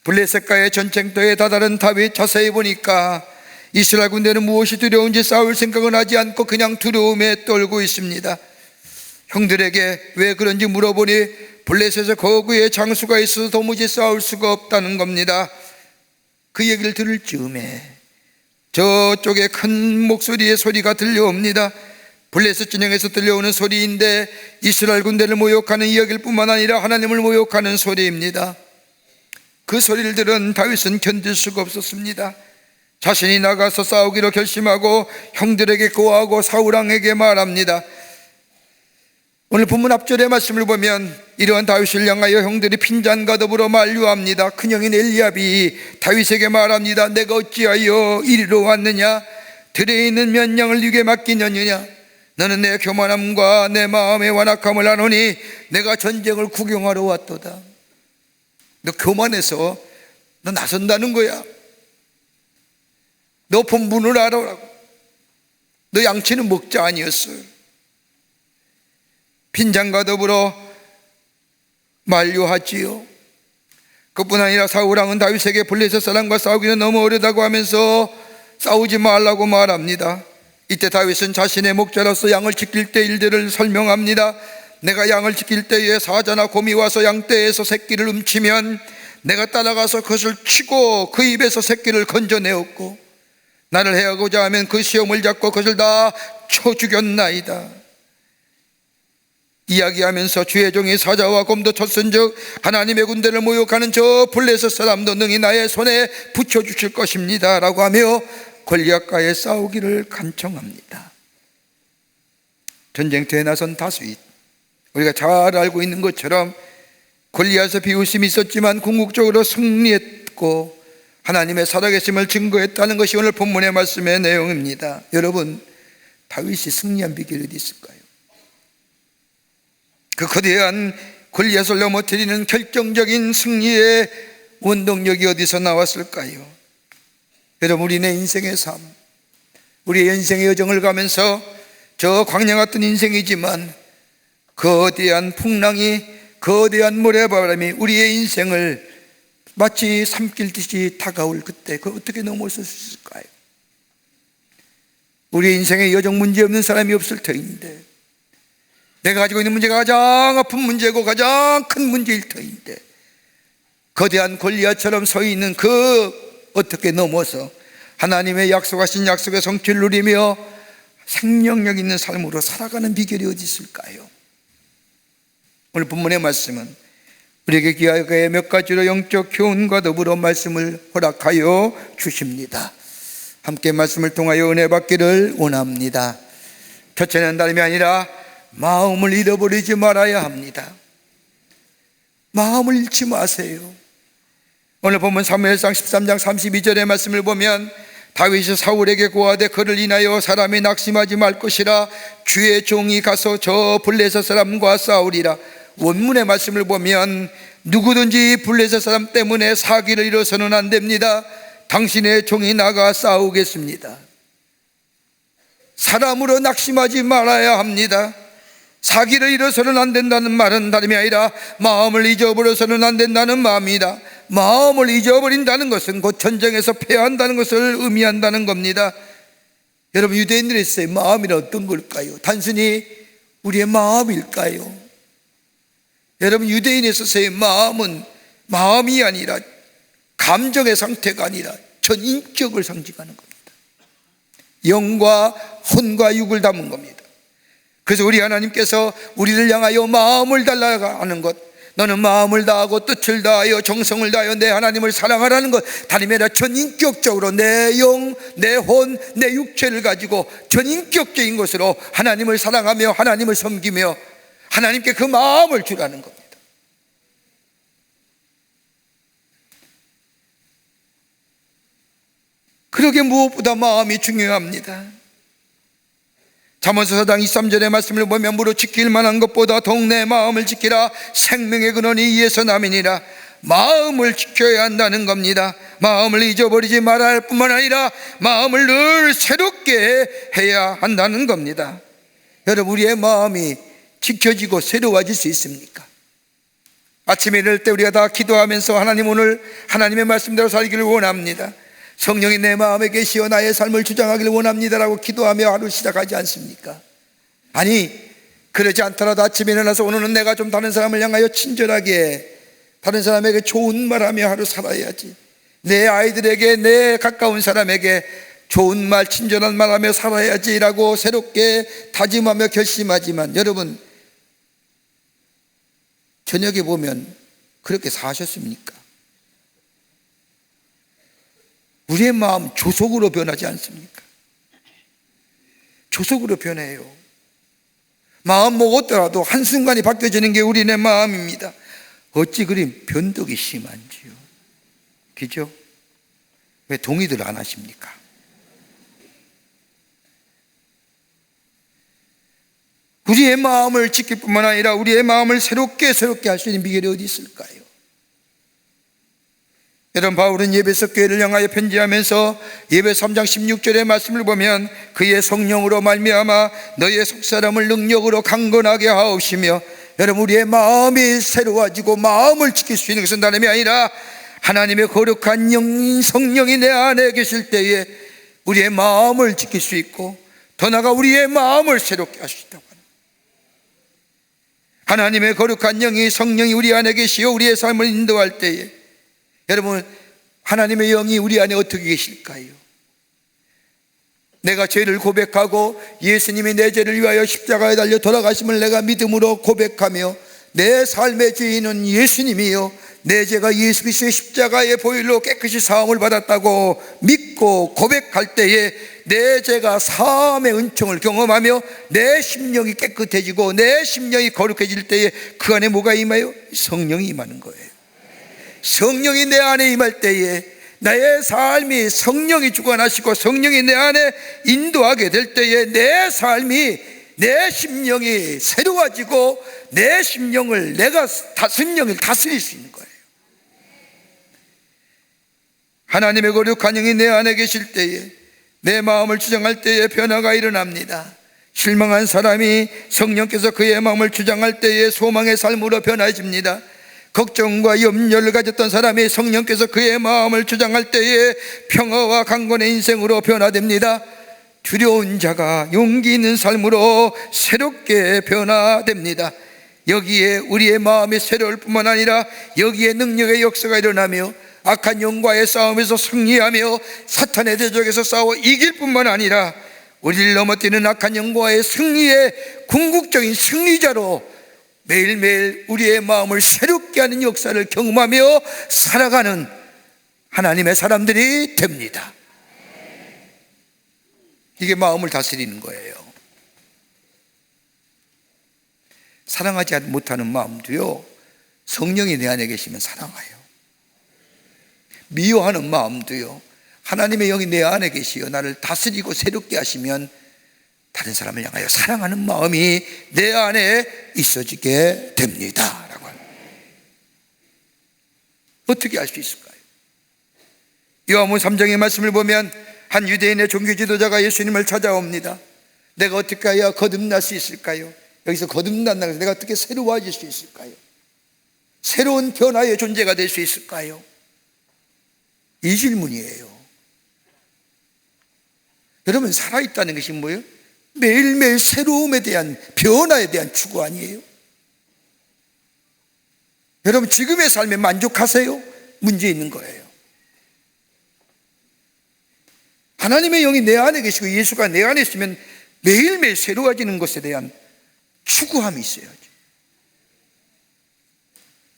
Speaker 3: 블레셋과의 전쟁터에 다다른 다윗, 자세히 보니까 이스라엘 군대는 무엇이 두려운지 싸울 생각은 하지 않고 그냥 두려움에 떨고 있습니다. 형들에게 왜 그런지 물어보니 블레셋에 거구의 장수가 있어서 도무지 싸울 수가 없다는 겁니다. 그 얘기를 들을 즈음에 저쪽에 큰 목소리의 소리가 들려옵니다. 블레셋 진영에서 들려오는 소리인데 이스라엘 군대를 모욕하는 이야기일 뿐만 아니라 하나님을 모욕하는 소리입니다. 그 소리를 들은 다윗은 견딜 수가 없었습니다. 자신이 나가서 싸우기로 결심하고 형들에게 고하고 사울왕에게 말합니다. 오늘 본문 앞절의 말씀을 보면 이러한 다윗을 향하여 형들이 핀잔과 더불어 만류합니다. 큰형인 엘리압이 다윗에게 말합니다. 내가 어찌하여 이리로 왔느냐? 들에 있는 몇 양을 네게 맡기느냐? 너는 내 교만함과 내 마음의 완악함을 아노니 내가 전쟁을 구경하러 왔도다. 너 교만해서 너 나선다는 거야. 너 본분을 알아라고. 너 양치는 목자 아니었어. 빈장과 더불어 만류하지요. 그뿐 아니라 사울왕은 다윗에게 블레셋 사람과 싸우기는 너무 어려다고 하면서 싸우지 말라고 말합니다. 이때 다윗은 자신의 목자로서 양을 지킬 때 일들을 설명합니다. 내가 양을 지킬 때에 사자나 곰이 와서 양떼에서 새끼를 훔치면 내가 따라가서 그것을 치고 그 입에서 새끼를 건져내었고, 나를 해하고자 하면 그 시험을 잡고 그것을 다 쳐 죽였나이다. 이야기하면서 주의 종이 사자와 곰도 쳤은즉 하나님의 군대를 모욕하는 저 블레셋 사람도 능히 나의 손에 붙여주실 것입니다 라고 하며 골리앗과의 싸우기를 간청합니다. 전쟁터에 나선 다윗, 우리가 잘 알고 있는 것처럼 골리앗의 비웃음이 있었지만 궁극적으로 승리했고 하나님의 살아계심을 증거했다는 것이 오늘 본문의 말씀의 내용입니다. 여러분, 다윗이 승리한 비결이 어디 있을까요? 그 거대한 골리앗을 넘어뜨리는 결정적인 승리의 원동력이 어디서 나왔을까요? 여러분, 우리네 인생의 삶, 우리의 인생의 여정을 가면서 저 광야 같은 인생이지만 거대한 풍랑이, 거대한 모래바람이 우리의 인생을 마치 삼킬듯이 다가올 그때 그 어떻게 넘어설 수 있을까요? 우리의 인생에 여정 문제 없는 사람이 없을 터인데, 내가 가지고 있는 문제가 가장 아픈 문제고 가장 큰 문제일 터인데, 거대한 골리앗처럼 서 있는 그 어떻게 넘어서 하나님의 약속하신 약속의 성취를 누리며 생명력 있는 삶으로 살아가는 비결이 어디 있을까요? 오늘 본문의 말씀은 우리에게 귀하게 몇 가지로 영적 교훈과 더불어 말씀을 허락하여 주십니다. 함께 말씀을 통하여 은혜 받기를 원합니다. 첫째는 다름이 아니라 마음을 잃어버리지 말아야 합니다. 마음을 잃지 마세요. 오늘 본문 사무엘상 13장 32절의 말씀을 보면 다윗이 사울에게 고하되 그를 인하여 사람이 낙심하지 말 것이라 주의 종이 가서 저 블레셋 사람과 싸우리라. 원문의 말씀을 보면 누구든지 블레셋 사람 때문에 사기를 이뤄서는 안 됩니다. 당신의 종이 나가 싸우겠습니다. 사람으로 낙심하지 말아야 합니다. 사기를 이뤄서는 안 된다는 말은 다름이 아니라 마음을 잊어버려서는 안 된다는 마음이다. 마음을 잊어버린다는 것은 곧 전쟁에서 패한다는 것을 의미한다는 겁니다. 여러분, 유대인들의 마음이란 어떤 걸까요? 단순히 우리의 마음일까요? 여러분, 유대인에 있어서의 마음은 마음이 아니라 감정의 상태가 아니라 전 인격을 상징하는 겁니다. 영과 혼과 육을 담은 겁니다. 그래서 우리 하나님께서 우리를 향하여 마음을 달라고 하는 것, 너는 마음을 다하고 뜻을 다하여 정성을 다하여 내 하나님을 사랑하라는 것, 다름이 아니라 전인격적으로 내 영, 내 혼, 내 육체를 가지고 전인격적인 것으로 하나님을 사랑하며 하나님을 섬기며 하나님께 그 마음을 주라는 겁니다. 그러게 무엇보다 마음이 중요합니다. 잠언서 4장 23절의 말씀을 보면 무릇 지킬 만한 것보다 더욱 내 마음을 지키라. 생명의 근원이 이에서 남이니라. 마음을 지켜야 한다는 겁니다. 마음을 잊어버리지 말아야 할 뿐만 아니라 마음을 늘 새롭게 해야 한다는 겁니다. 여러분, 우리의 마음이 지켜지고 새로워질 수 있습니까? 아침에 일어날 때 우리가 다 기도하면서 하나님, 오늘 하나님의 말씀대로 살기를 원합니다. 성령이 내 마음에 계시어 나의 삶을 주장하기를 원합니다라고 기도하며 하루 시작하지 않습니까? 아니, 그러지 않더라도 아침에 일어나서 오늘은 내가 좀 다른 사람을 향하여 친절하게, 다른 사람에게 좋은 말하며 하루 살아야지, 내 아이들에게, 내 가까운 사람에게 좋은 말, 친절한 말하며 살아야지라고 새롭게 다짐하며 결심하지만, 여러분, 저녁에 보면 그렇게 사셨습니까? 우리의 마음 조속으로 변하지 않습니까? 조속으로 변해요. 마음 먹었더라도 한순간에 바뀌어지는 게 우리네 마음입니다. 어찌 그리 변덕이 심한지요? 그죠? 왜 동의들 안 하십니까? 우리의 마음을 지킬 뿐만 아니라 우리의 마음을 새롭게 할 수 있는 비결이 어디 있을까요? 여러분, 바울은 예배서 교회를 향하여 편지하면서 예배서 3장 16절의 말씀을 보면 그의 성령으로 말미암아 너의 속사람을 능력으로 강건하게 하옵시며, 여러분, 우리의 마음이 새로워지고 마음을 지킬 수 있는 것은 다름이 아니라 하나님의 거룩한 영인 성령이 내 안에 계실 때에 우리의 마음을 지킬 수 있고, 더 나아가 우리의 마음을 새롭게 할 수 있다고 합니다. 하나님의 거룩한 영이, 성령이 우리 안에 계시어 우리의 삶을 인도할 때에, 여러분, 하나님의 영이 우리 안에 어떻게 계실까요? 내가 죄를 고백하고 예수님이 내 죄를 위하여 십자가에 달려 돌아가심을 내가 믿음으로 고백하며 내 삶의 주인은 예수님이요 내 죄가 예수 그리스도의 십자가의 보혈로 깨끗이 사함을 받았다고 믿고 고백할 때에 내 죄가 사함의 은총을 경험하며 내 심령이 깨끗해지고 내 심령이 거룩해질 때에 그 안에 뭐가 임하여? 성령이 임하는 거예요. 성령이 내 안에 임할 때에 나의 삶이 성령이 주관하시고 성령이 내 안에 인도하게 될 때에 내 삶이 내 심령이 새로워지고 내 심령을 내가 성령을 다스릴 수 있는 거예요. 하나님의 거룩한 영이 내 안에 계실 때에 내 마음을 주장할 때에 변화가 일어납니다. 실망한 사람이 성령께서 그의 마음을 주장할 때에 소망의 삶으로 변화해집니다. 걱정과 염려를 가졌던 사람이 성령께서 그의 마음을 주장할 때에 평화와 강건의 인생으로 변화됩니다. 두려운 자가 용기 있는 삶으로 새롭게 변화됩니다. 여기에 우리의 마음이 새로울 뿐만 아니라 여기에 능력의 역사가 일어나며 악한 영과의 싸움에서 승리하며 사탄의 대적에서 싸워 이길 뿐만 아니라 우리를 넘어뜨리는 악한 영과의 승리의 궁극적인 승리자로 매일매일 우리의 마음을 새롭게 하는 역사를 경험하며 살아가는 하나님의 사람들이 됩니다. 이게 마음을 다스리는 거예요. 사랑하지 못하는 마음도요, 성령이 내 안에 계시면 사랑해요. 미워하는 마음도요, 하나님의 영이 내 안에 계시어 나를 다스리고 새롭게 하시면 다른 사람을 향하여 사랑하는 마음이 내 안에 있어지게 됩니다 라고 합니다. 어떻게 알 수 있을까요? 요한복음 3장의 말씀을 보면 한 유대인의 종교 지도자가 예수님을 찾아옵니다. 내가 어떻게 해야 거듭날 수 있을까요? 여기서 거듭난다는 것은 내가 어떻게 새로워질 수 있을까요? 새로운 변화의 존재가 될 수 있을까요? 이 질문이에요. 여러분, 살아있다는 것이 뭐예요? 매일매일 새로움에 대한, 변화에 대한 추구 아니에요? 여러분, 지금의 삶에 만족하세요? 문제 있는 거예요. 하나님의 영이 내 안에 계시고 예수가 내 안에 있으면 매일매일 새로워지는 것에 대한 추구함이 있어야죠.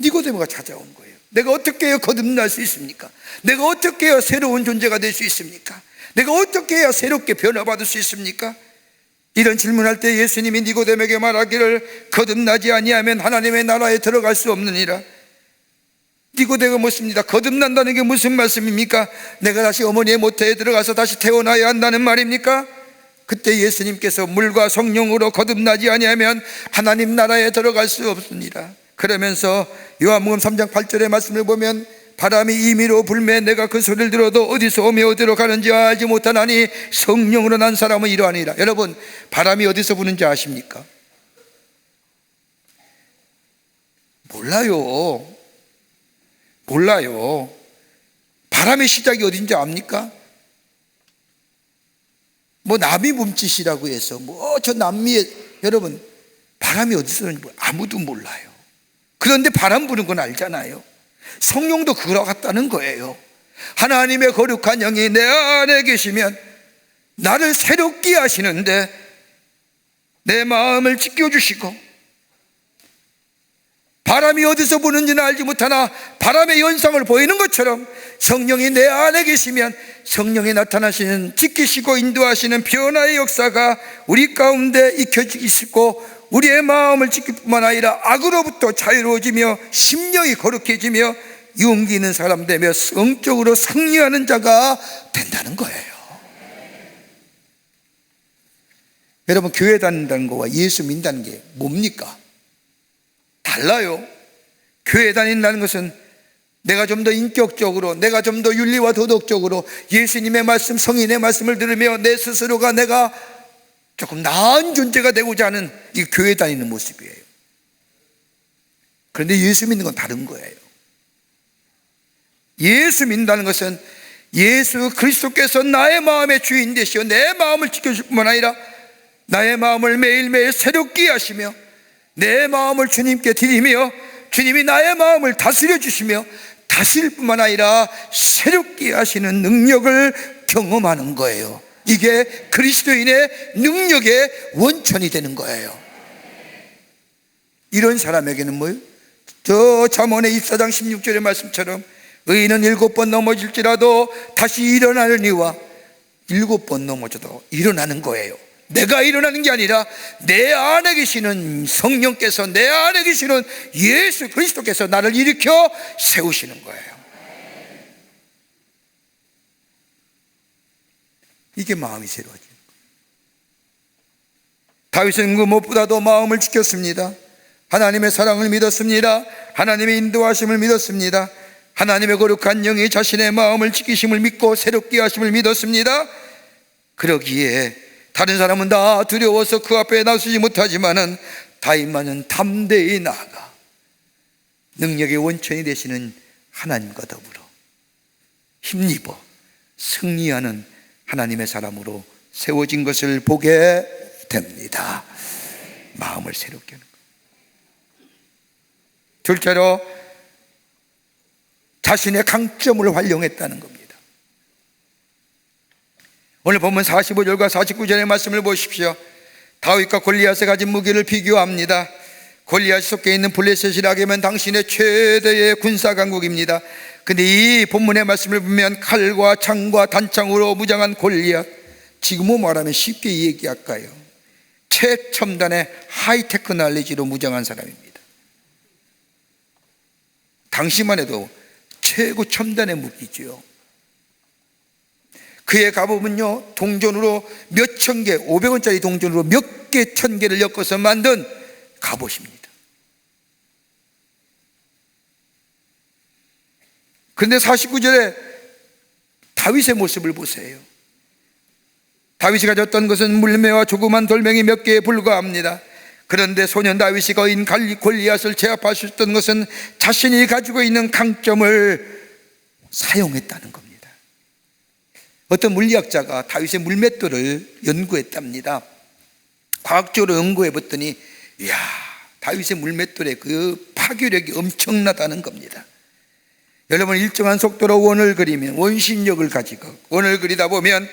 Speaker 3: 니고데모가 찾아온 거예요. 내가 어떻게 해야 거듭날 수 있습니까? 내가 어떻게 해야 새로운 존재가 될 수 있습니까? 내가 어떻게 해야 새롭게 변화받을 수 있습니까? 이런 질문할 때 예수님이 니고데모에게 말하기를 거듭나지 아니하면 하나님의 나라에 들어갈 수 없느니라. 니고데모가 묻습니다. 거듭난다는 게 무슨 말씀입니까? 내가 다시 어머니의 모태에 들어가서 다시 태어나야 한다는 말입니까? 그때 예수님께서 물과 성령으로 거듭나지 아니하면 하나님 나라에 들어갈 수 없습니다. 그러면서 요한복음 3장 8절의 말씀을 보면 바람이 임의로 불매 내가 그 소리를 들어도 어디서 오며 어디로 가는지 알지 못하나니 성령으로 난 사람은 이러하니라. 여러분, 바람이 어디서 부는지 아십니까? 몰라요. 바람의 시작이 어딘지 압니까? 뭐 남이 몸짓이라고 해서 저 남미에, 여러분, 바람이 어디서 오는지 아무도 몰라요. 그런데 바람 부는 건 알잖아요. 성령도 그와 같다는 거예요. 하나님의 거룩한 영이 내 안에 계시면 나를 새롭게 하시는데 내 마음을 지켜주시고, 바람이 어디서 부는지는 알지 못하나 바람의 연상을 보이는 것처럼 성령이 내 안에 계시면 성령이 나타나시는, 지키시고 인도하시는 변화의 역사가 우리 가운데 익혀지고 우리의 마음을 지킬 뿐만 아니라 악으로부터 자유로워지며 심령이 거룩해지며 용기 있는 사람 되며 성적으로 승리하는 자가 된다는 거예요. 여러분, 교회 다닌다는 거와 예수 믿는다는 게 뭡니까? 달라요. 교회 다닌다는 것은 내가 좀 더 인격적으로, 내가 좀 더 윤리와 도덕적으로 예수님의 말씀, 성인의 말씀을 들으며 내 스스로가 내가 조금 나은 존재가 되고자 하는 이 교회 다니는 모습이에요. 그런데 예수 믿는 건 다른 거예요. 예수 믿는다는 것은 예수 그리스도께서 나의 마음의 주인 되시어 내 마음을 지켜줄 뿐만 아니라 나의 마음을 매일매일 새롭게 하시며 내 마음을 주님께 드리며 주님이 나의 마음을 다스려 주시며 다스릴 뿐만 아니라 새롭게 하시는 능력을 경험하는 거예요. 이게 그리스도인의 능력의 원천이 되는 거예요. 이런 사람에게는 뭐예요? 저 잠언의 24장 16절의 말씀처럼 의인은 7번 넘어질지라도 다시 일어나려니와 7번 넘어져도 일어나는 거예요. 내가 일어나는 게 아니라 내 안에 계시는 성령께서, 내 안에 계시는 예수 그리스도께서 나를 일으켜 세우시는 거예요. 이게 마음이 새로워지는 거예요. 다윗은 그 무엇보다도 마음을 지켰습니다. 하나님의 사랑을 믿었습니다. 하나님의 인도하심을 믿었습니다. 하나님의 거룩한 영이 자신의 마음을 지키심을 믿고 새롭게 하심을 믿었습니다. 그러기에 다른 사람은 다 두려워서 그 앞에 나서지 못하지만은 다윗만은 담대히 나아가 능력의 원천이 되시는 하나님과 더불어 힘입어 승리하는 하나님의 사람으로 세워진 것을 보게 됩니다. 마음을 새롭게 하는 것. 둘째로 자신의 강점을 활용했다는 겁니다. 오늘 본문 45절과 49절의 말씀을 보십시오. 다윗과 골리앗이 가진 무기를 비교합니다. 골리앗이 속해 있는 블레셋이라면 당신의 최대의 군사 강국입니다. 근데 이 본문의 말씀을 보면 칼과 창과 단창으로 무장한 골리앗, 지금은 말하면 쉽게 얘기할까요? 최첨단의 하이테크 날리지로 무장한 사람입니다. 당시만 해도 최고 첨단의 무기죠. 그의 갑옷은요, 동전으로 몇천 개, 500원짜리 동전으로 몇 개, 1000개를 엮어서 만든 갑옷입니다. 그런데 49절에 다윗의 모습을 보세요. 다윗이 가졌던 것은 물매와 조그만 돌멩이 몇 개에 불과합니다. 그런데 소년 다윗이 거인 골리앗을 제압할 수 있었던 것은 자신이 가지고 있는 강점을 사용했다는 겁니다. 어떤 물리학자가 다윗의 물맷돌을 연구했답니다. 과학적으로 연구해 봤더니 이야, 다윗의 물맷돌의 그 파괴력이 엄청나다는 겁니다. 여러분, 일정한 속도로 원을 그리면 원심력을 가지고 원을 그리다 보면,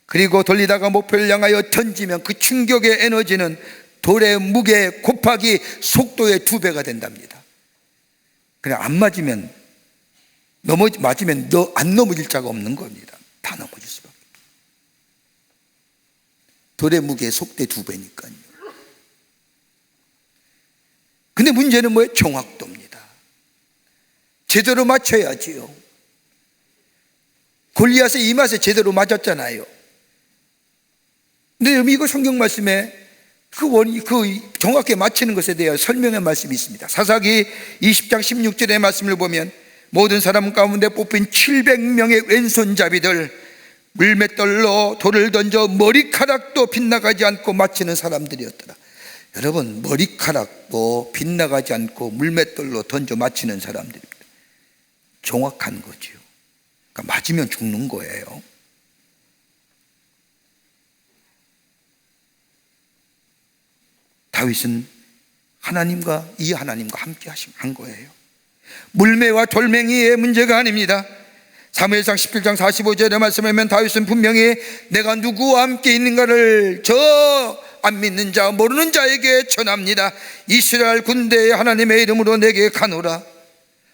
Speaker 3: 그리고 돌리다가 목표를 향하여 던지면 그 충격의 에너지는 돌의 무게 곱하기 속도의 2배가 된답니다. 그냥 안 맞으면 맞으면 안 넘어질 자가 없는 겁니다. 다 넘어질 수밖에. 돌의 무게 속도의 2배니까요. 근데 문제는 뭐예요? 정확도입니다. 제대로 맞춰야지요. 골리앗의 이맛에 제대로 맞았잖아요. 근데 여러분, 이거 성경 말씀에 그 정확하게 맞추는 것에 대한 설명의 말씀이 있습니다. 사사기 20장 16절의 말씀을 보면 모든 사람 가운데 뽑힌 700명의 왼손잡이들, 물맷돌로 돌을 던져 머리카락도 빗나가지 않고 맞히는 사람들이었더라. 여러분, 머리카락도 빗나가지 않고 물맷돌로 던져 맞히는 사람들입니다. 정확한 거죠. 그러니까 맞으면 죽는 거예요. 다윗은 하나님과 함께 한 거예요. 물매와 돌멩이의 문제가 아닙니다. 사무엘상 17장 45절의 말씀을 보면 다윗은 분명히 내가 누구와 함께 있는가를 저 안 믿는 자, 모르는 자에게 전합니다. 이스라엘 군대의 하나님의 이름으로 내게 가노라.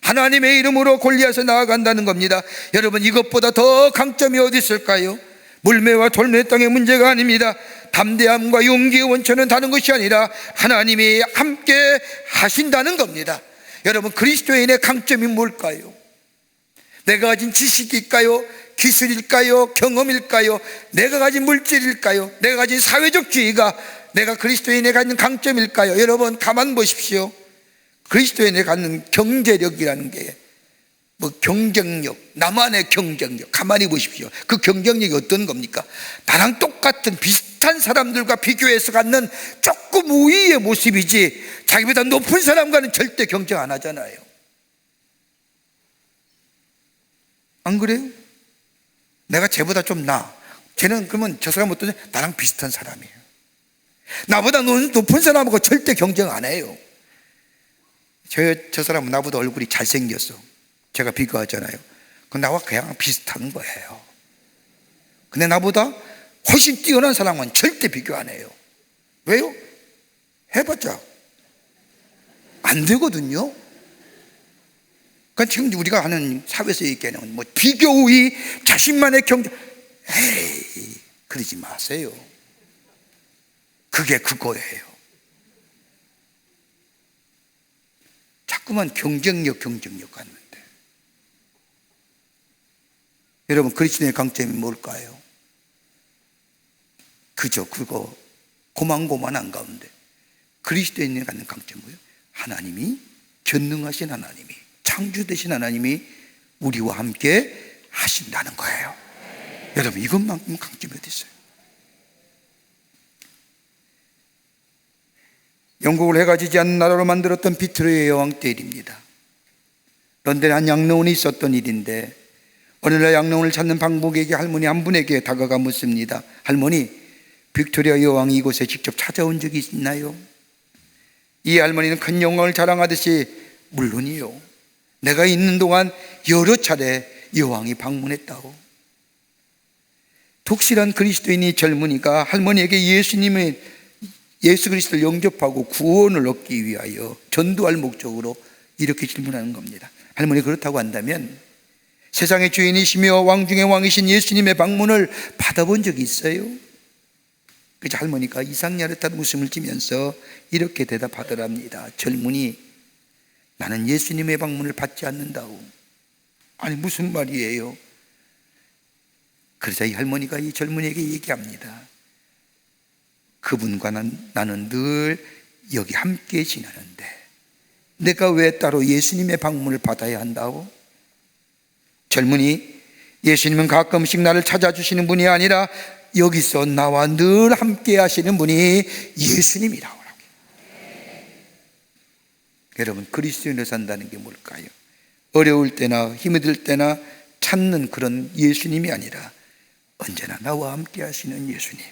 Speaker 3: 하나님의 이름으로 골리앗에 나아간다는 겁니다. 여러분, 이것보다 더 강점이 어디 있을까요? 물매와 돌매 땅의 문제가 아닙니다. 담대함과 용기의 원천은 다른 것이 아니라 하나님이 함께 하신다는 겁니다. 여러분, 그리스도인의 강점이 뭘까요? 내가 가진 지식일까요? 기술일까요? 경험일까요? 내가 가진 물질일까요? 내가 가진 사회적 지위가 내가 그리스도인에 갖는 강점일까요? 여러분, 가만 보십시오. 그리스도인에 갖는 경제력이라는 게 경쟁력, 나만의 경쟁력, 가만히 보십시오. 그 경쟁력이 어떤 겁니까? 나랑 똑같은 비슷한 사람들과 비교해서 갖는 조금 우위의 모습이지 자기보다 높은 사람과는 절대 경쟁 안 하잖아요. 안 그래요? 내가 쟤보다 좀 나아. 쟤는 그러면 저 사람 어떠냐? 나랑 비슷한 사람이에요. 나보다 높은 사람하고 절대 경쟁 안 해요. 저 사람은 나보다 얼굴이 잘생겼어. 제가 비교하잖아요. 그 나와 그냥 비슷한 거예요. 근데 나보다 훨씬 뛰어난 사람은 절대 비교 안 해요. 왜요? 해봤자 안 되거든요. 그러니까 지금 우리가 하는 사회에서 얘기하는 뭐 비교의 자신만의 경쟁, 에이, 그러지 마세요. 그게 그거예요. 자꾸만 경쟁력 하는데, 여러분 그리스도의 강점이 뭘까요? 그저 그거 고만고만한 가운데 그리스도인이 갖는 강점은 뭐예요? 하나님이, 전능하신 하나님이, 창조되신 하나님이 우리와 함께 하신다는 거예요. 여러분 이것만큼 강점이 어디 있어요? 영국을 해가 지지 않는 나라로 만들었던 비트로의 여왕 때 일입니다. 런던에 한 양로원이 있었던 일인데, 어느 날 양로원을 찾는 방목에게 할머니 한 분에게 다가가 묻습니다. 할머니, 빅토리아 여왕이 이곳에 직접 찾아온 적이 있나요? 이 할머니는 큰 영광을 자랑하듯이, 물론이요, 내가 있는 동안 여러 차례 여왕이 방문했다고. 독실한 그리스도인이 젊은이가 할머니에게 예수 그리스도를 영접하고 구원을 얻기 위하여 전도할 목적으로 이렇게 질문하는 겁니다. 할머니, 그렇다고 한다면 세상의 주인이시며 왕 중의 왕이신 예수님의 방문을 받아본 적이 있어요? 그래서 할머니가 이상야릇한 웃음을 지면서 이렇게 대답하더랍니다. 젊은이, 나는 예수님의 방문을 받지 않는다고. 아니 무슨 말이에요? 그러자 이 할머니가 이 젊은이에게 얘기합니다. 그분과 나는 늘 여기 함께 지내는데 내가 왜 따로 예수님의 방문을 받아야 한다고? 젊은이, 예수님은 가끔씩 나를 찾아주시는 분이 아니라 여기서 나와 늘 함께 하시는 분이 예수님이라고. 여러분, 그리스도인으로 산다는 게 뭘까요? 어려울 때나 힘이 들 때나 찾는 그런 예수님이 아니라 언제나 나와 함께 하시는 예수님,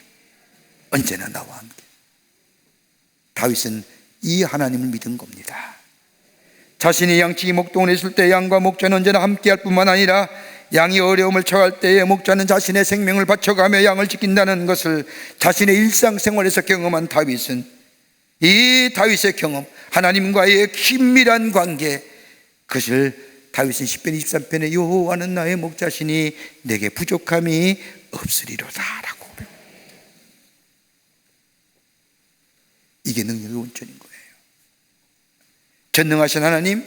Speaker 3: 언제나 나와 함께. 다윗은 이 하나님을 믿은 겁니다. 자신이 양치기 목동을 했을 때 양과 목자는 언제나 함께 할 뿐만 아니라 양이 어려움을 처할 때에 목자는 자신의 생명을 바쳐가며 양을 지킨다는 것을 자신의 일상생활에서 경험한 다윗은, 이 다윗의 경험, 하나님과의 긴밀한 관계, 그것을 다윗은 시편 23편에 여호와는 나의 목자시니 내게 부족함이 없으리로다 라고. 이게 능력의 원천인 거예요. 전능하신 하나님,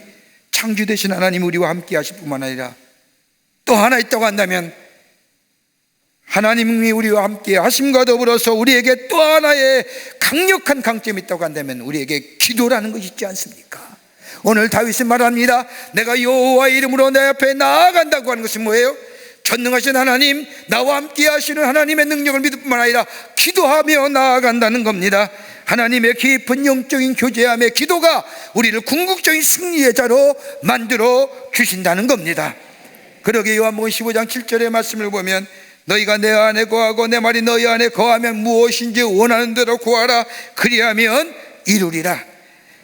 Speaker 3: 창조되신 하나님 우리와 함께 하실 뿐만 아니라 또 하나 있다고 한다면, 하나님이 우리와 함께 하심과 더불어서 우리에게 또 하나의 강력한 강점이 있다고 한다면 우리에게 기도라는 것이 있지 않습니까? 오늘 다윗은 말합니다. 내가 여호와의 이름으로 내 앞에 나아간다고 하는 것은 뭐예요? 전능하신 하나님, 나와 함께 하시는 하나님의 능력을 믿을 뿐만 아니라 기도하며 나아간다는 겁니다. 하나님의 깊은 영적인 교제함의 기도가 우리를 궁극적인 승리의 자로 만들어 주신다는 겁니다. 그러게 요한복음 15장 7절의 말씀을 보면, 너희가 내 안에 거하고 내 말이 너희 안에 거하면 무엇인지 원하는 대로 구하라, 그리하면 이루리라.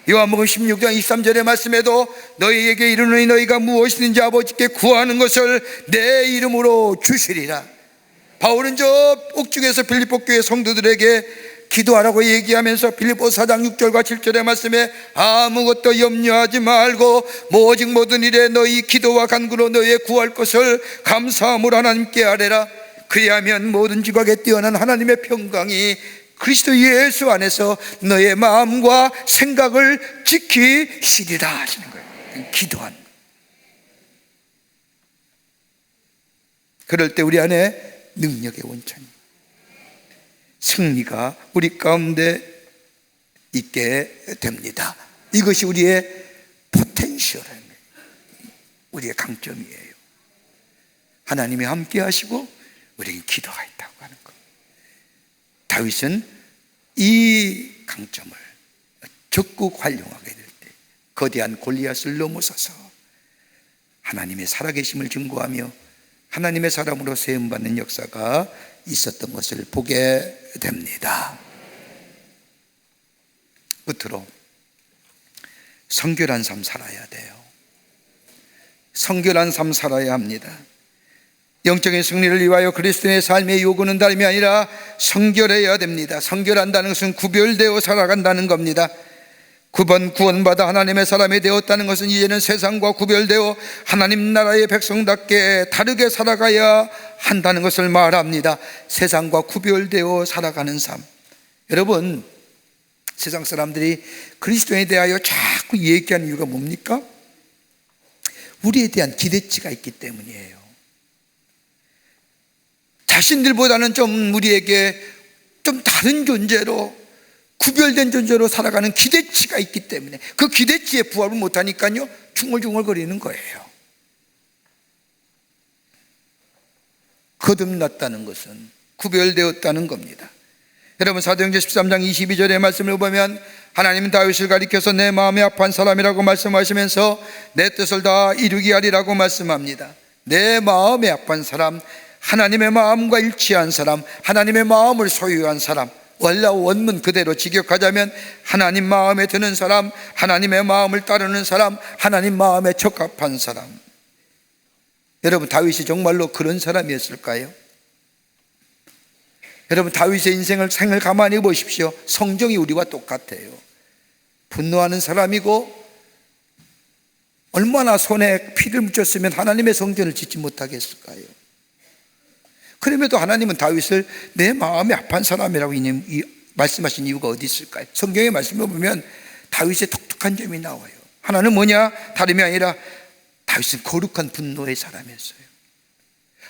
Speaker 3: 요한복음 16장 23절의 말씀에도 너희에게 이르노니 너희가 무엇이든지 아버지께 구하는 것을 내 이름으로 주시리라. 바울은 저 옥중에서 빌립보 교회 성도들에게 기도하라고 얘기하면서 빌립보 4장 6절과 7절의 말씀에 아무것도 염려하지 말고 오직 모든 일에 너희 기도와 간구로 너희의 구할 것을 감사함으로 하나님께 아뢰라. 그리하면 모든 지각에 뛰어난 하나님의 평강이 그리스도 예수 안에서 너의 마음과 생각을 지키시리라 하시는 거예요. 기도한. 그럴 때 우리 안에 능력의 원천이, 승리가 우리 가운데 있게 됩니다. 이것이 우리의 포텐셜입니다. 우리의 강점이에요. 하나님이 함께 하시고 우리에게 기도가 있다고 하는 것. 다윗은 이 강점을 적극 활용하게 될 때 거대한 골리앗을 넘어서서 하나님의 살아계심을 증거하며 하나님의 사람으로 세움받는 역사가 있었던 것을 보게 됩니다. 끝으로 성결한 삶 살아야 돼요. 성결한 삶 살아야 합니다. 영적인 승리를 위하여 그리스도인의 삶의 요구는 다름이 아니라 성결해야 됩니다. 성결한다는 것은 구별되어 살아간다는 겁니다. 구원받아 하나님의 사람이 되었다는 것은 이제는 세상과 구별되어 하나님 나라의 백성답게 다르게 살아가야 한다는 것을 말합니다. 세상과 구별되어 살아가는 삶. 여러분, 세상 사람들이 그리스도에 대하여 자꾸 얘기하는 이유가 뭡니까? 우리에 대한 기대치가 있기 때문이에요. 자신들보다는 좀 우리에게 좀 다른 존재로, 구별된 존재로 살아가는 기대치가 있기 때문에 그 기대치에 부합을 못하니까요 중얼중얼거리는 거예요. 거듭났다는 것은 구별되었다는 겁니다. 여러분, 사도행전 13장 22절의 말씀을 보면 하나님은 다윗을 가리켜서 내 마음에 합한 사람이라고 말씀하시면서 내 뜻을 다 이루게 하리라고 말씀합니다. 내 마음에 합한 사람, 하나님의 마음과 일치한 사람, 하나님의 마음을 소유한 사람, 원문 그대로 직역하자면 하나님 마음에 드는 사람, 하나님의 마음을 따르는 사람, 하나님 마음에 적합한 사람. 여러분, 다윗이 정말로 그런 사람이었을까요? 여러분, 다윗의 생을 가만히 보십시오. 성정이 우리와 똑같아요. 분노하는 사람이고 얼마나 손에 피를 묻혔으면 하나님의 성전을 짓지 못하겠을까요? 그럼에도 하나님은 다윗을 내 마음에 합한 사람이라고 말씀하신 이유가 어디 있을까요? 성경의 말씀을 보면 다윗의 독특한 점이 나와요. 하나는 뭐냐? 다름이 아니라 다윗은 거룩한 분노의 사람이었어요.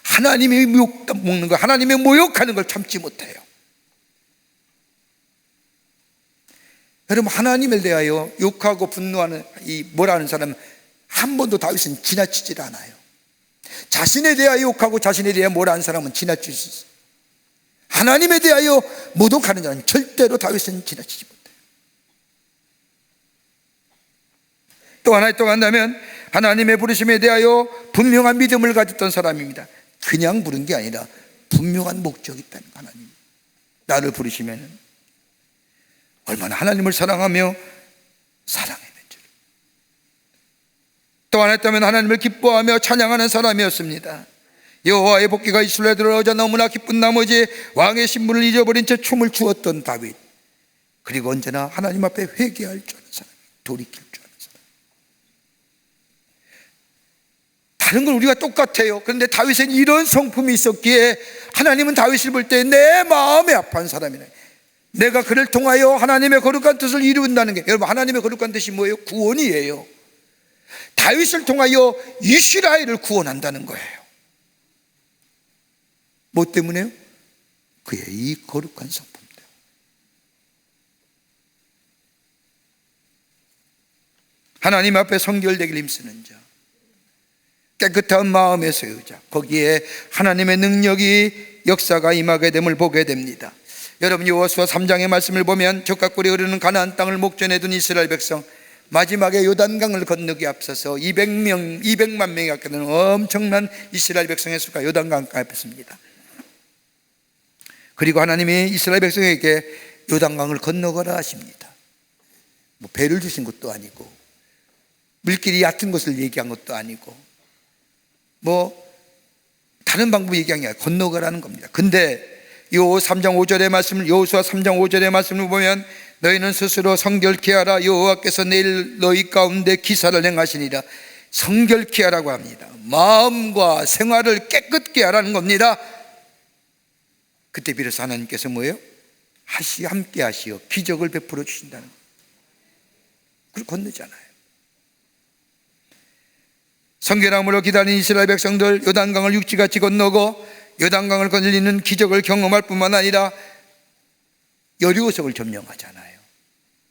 Speaker 3: 하나님이 먹는 거, 하나님이 모욕하는 걸 참지 못해요. 여러분, 하나님을 대하여 욕하고 분노하는 뭐라는 사람은 한 번도 다윗은 지나치질 않아요. 자신에 대하여 욕하고 자신에 대하여 뭐라는 사람은 지나칠 수 있어요. 하나님에 대하여 모독하는 자는 절대로 다윗은 지나치지 못해요. 또 하나 또 간다면 하나님의 부르심에 대하여 분명한 믿음을 가졌던 사람입니다. 그냥 부른 게 아니라 분명한 목적이 있다는 거. 하나님 나를 부르시면 얼마나 하나님을 사랑하며 사랑했는지. 또 하나 있다면 하나님을 기뻐하며 찬양하는 사람이었습니다. 여호와의 복귀가 이스라엘에 들어오자 너무나 기쁜 나머지 왕의 신분을 잊어버린 채 춤을 추었던 다윗. 그리고 언제나 하나님 앞에 회개할 줄 아는 사람, 돌이킬 줄 아는 사람. 다른 건 우리가 똑같아요. 그런데 다윗은 이런 성품이 있었기에 하나님은 다윗을 볼 때 내 마음에 합한 사람이네. 내가 그를 통하여 하나님의 거룩한 뜻을 이룬다는 게, 여러분, 하나님의 거룩한 뜻이 뭐예요? 구원이에요. 다윗을 통하여 이스라엘을 구원한다는 거예요. 뭐 때문에요? 그의 이 거룩한 성품 때문에. 하나님 앞에 성결되길 힘쓰는 자, 깨끗한 마음의 소유자, 거기에 하나님의 능력이 역사가 임하게 됨을 보게 됩니다. 여러분, 여호수아 3장의 말씀을 보면 적각골이 흐르는 가나안 땅을 목전에 둔 이스라엘 백성, 마지막에 요단강을 건너기 앞서서 200만 명이 가까운 엄청난 이스라엘 백성의 수가 요단강 앞에 섭니다. 그리고 하나님이 이스라엘 백성에게 요단강을 건너가라 하십니다. 뭐 배를 주신 것도 아니고 물길이 얕은 것을 얘기한 것도 아니고 뭐 다른 방법을 얘기한 게 아니라 건너가라는 겁니다. 근데 여호수아 3장 5절의 말씀을 보면 너희는 스스로 성결케 하라. 여호와께서 내일 너희 가운데 기사를 행하시니라. 성결케 하라고 합니다. 마음과 생활을 깨끗게 하라는 겁니다. 그때 비로소 하나님께서 뭐예요? 함께 하시어 기적을 베풀어 주신다는 거예요. 그걸 건너잖아요. 성결함으로 기다린 이스라엘 백성들 요단강을 육지같이 건너고 요단강을 건너는 기적을 경험할 뿐만 아니라 여리고성을 점령하잖아요.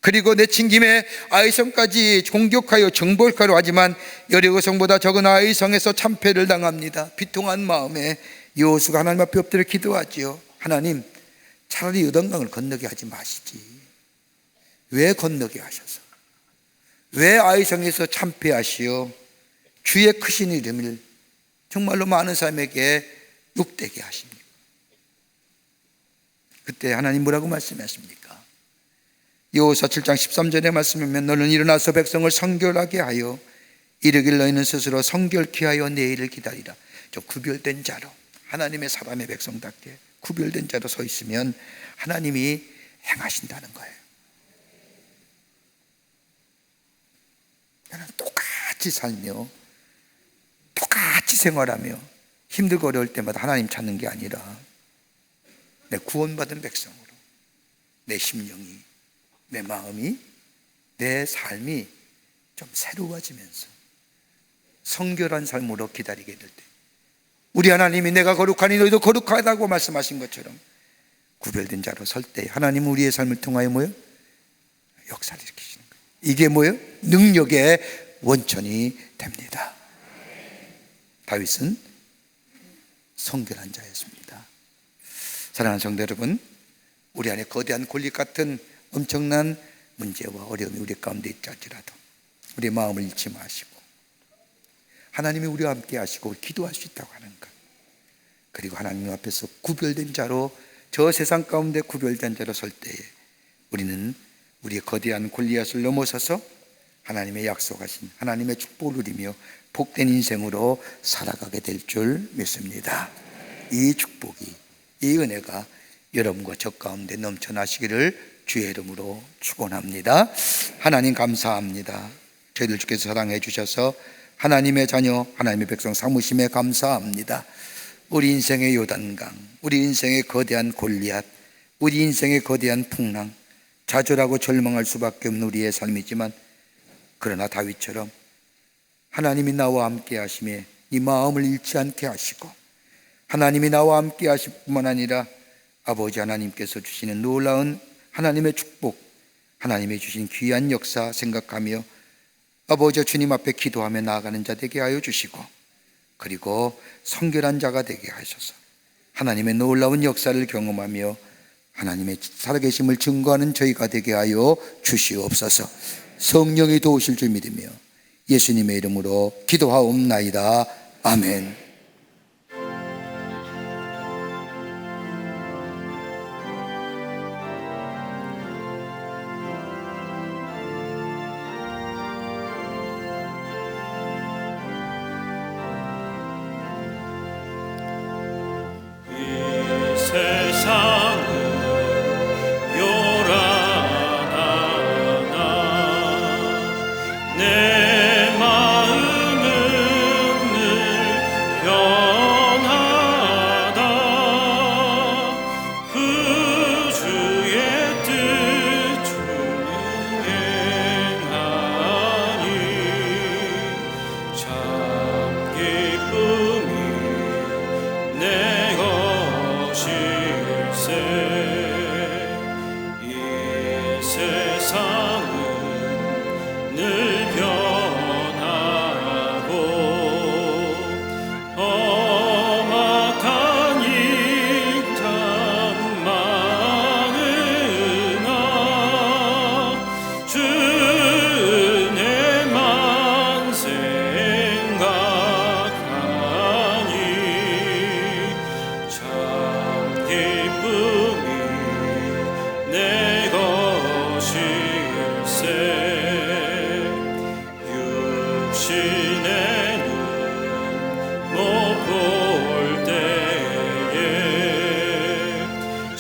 Speaker 3: 그리고 내친 김에 아이성까지 공격하여 정복하려 하지만 여리고성보다 적은 아이성에서 참패를 당합니다. 비통한 마음에 여호수아가 하나님 앞에 엎드려 기도하지요. 하나님, 차라리 요단강을 건너게 하지 마시지. 왜 건너게 하셔서? 왜 아이성에서 참패하시어 주의 크신 이름을 정말로 많은 사람에게 욕되게 하십니까? 그때 하나님 뭐라고 말씀하십니까? 여호수아 7장 13절의 말씀이면 너는 일어나서 백성을 성결하게 하여 이르길 너희는 스스로 성결케 하여 내일을 기다리라. 좀 구별된 자로, 하나님의 사람의 백성답게 구별된 자로 서 있으면 하나님이 행하신다는 거예요. 나는 똑같이 살며 똑같이 생활하며 힘들고 어려울 때마다 하나님 찾는 게 아니라 내 구원받은 백성으로 내 심령이, 내 마음이, 내 삶이 좀 새로워지면서 성결한 삶으로 기다리게 될 때, 우리 하나님이 내가 거룩하니 너희도 거룩하다고 말씀하신 것처럼 구별된 자로 설 때 하나님은 우리의 삶을 통하여 뭐예요? 역사를 일으키시는 거예요. 이게 뭐예요? 능력의 원천이 됩니다. 다윗은 성결한 자였습니다. 사랑하는 성도 여러분, 우리 안에 거대한 권력 같은 엄청난 문제와 어려움이 우리 가운데 있지 않더라도 우리 마음을 잃지 마시고 하나님이 우리와 함께 하시고 기도할 수 있다고 하는 것, 그리고 하나님 앞에서 구별된 자로, 저 세상 가운데 구별된 자로 설 때에 우리는 우리의 거대한 골리앗을 넘어서서 하나님의 약속하신 하나님의 축복을 누리며 복된 인생으로 살아가게 될 줄 믿습니다. 이 축복이, 이 은혜가 여러분과 저 가운데 넘쳐나시기를 주의 이름으로 축원합니다. 하나님 감사합니다. 저희들 주께서 사랑해 주셔서 하나님의 자녀, 하나님의 백성 삼으심에 감사합니다. 우리 인생의 요단강, 우리 인생의 거대한 골리앗, 우리 인생의 거대한 풍랑, 좌절하고 절망할 수밖에 없는 우리의 삶이지만, 그러나 다윗처럼 하나님이 나와 함께 하심에 이 마음을 잃지 않게 하시고, 하나님이 나와 함께 하실 뿐만 아니라 아버지 하나님께서 주시는 놀라운 하나님의 축복, 하나님이 주신 귀한 역사 생각하며 아버지 주님 앞에 기도하며 나아가는 자 되게 하여 주시고, 그리고 성결한 자가 되게 하셔서 하나님의 놀라운 역사를 경험하며 하나님의 살아계심을 증거하는 저희가 되게 하여 주시옵소서. 성령이 도우실 줄 믿으며 예수님의 이름으로 기도하옵나이다. 아멘.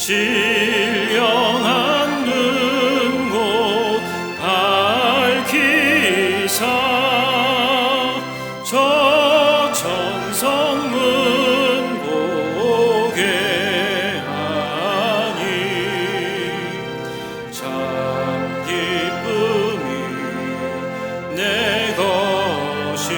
Speaker 2: 신령한 눈곧 밝히사 저 천성문 보게 하니 참 기쁨이 내 것일세.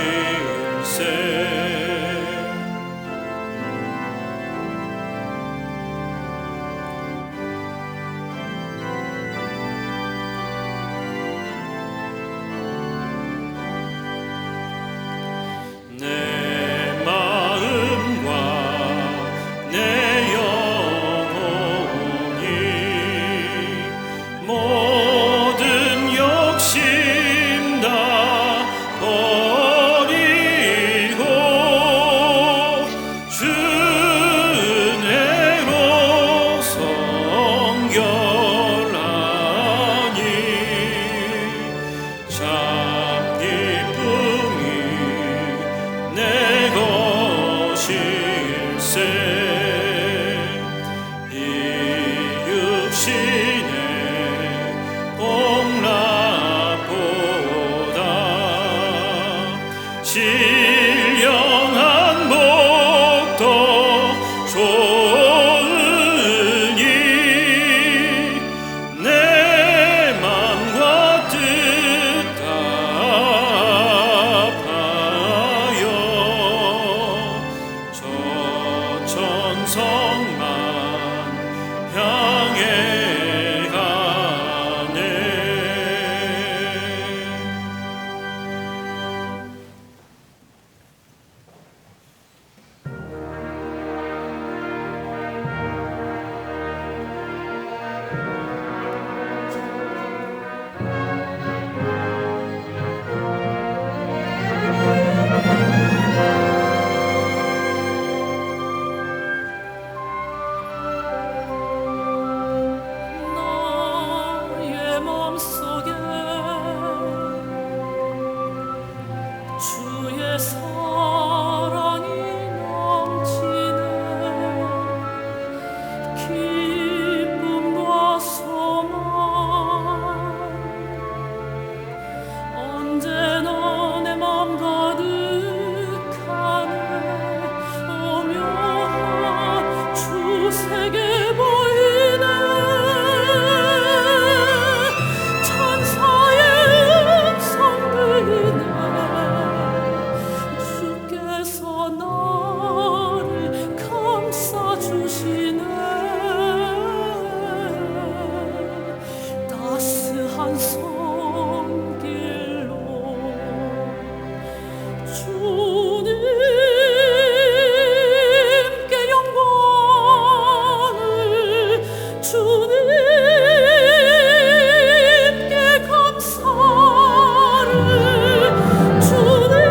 Speaker 2: 이 육신의 복락보다 신령한 복도 좋으니 내 맘과 뜻 답하여 저 천성만 향해 가네.
Speaker 5: 나의 맘속에 주의 사랑이 넘치네. 기쁨과 소망 언제나 내 맘 가득하네. 오묘한 주색에 보이네. 천사의 음성 들리네. 주께서 나를 감싸주시네. 따스한 손길로 주님께 영광을, 주님께 감사를, 주님께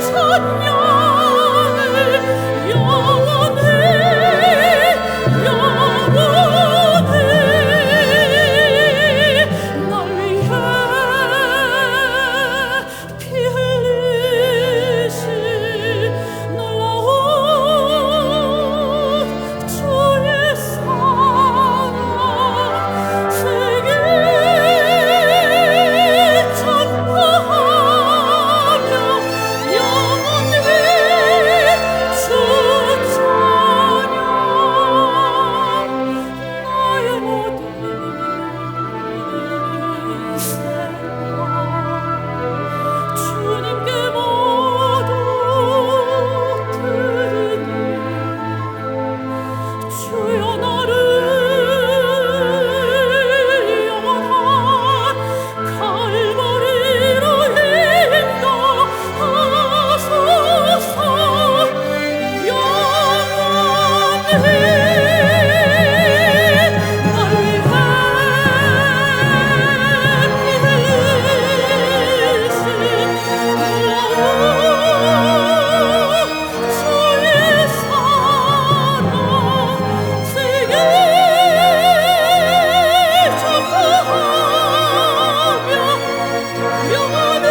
Speaker 5: 찬양을 영원히 날 위해 피 흘리신 놀라운 주의 사랑 세계 전파하며 영원히 주 찬양. 나의 모든 생각 주님께 모두 드리니 주여 나를 영원한 갈보리로 인도하소서. 영원히 날 위해 피 흘리신 주의 사랑 세계 전파하며 영원히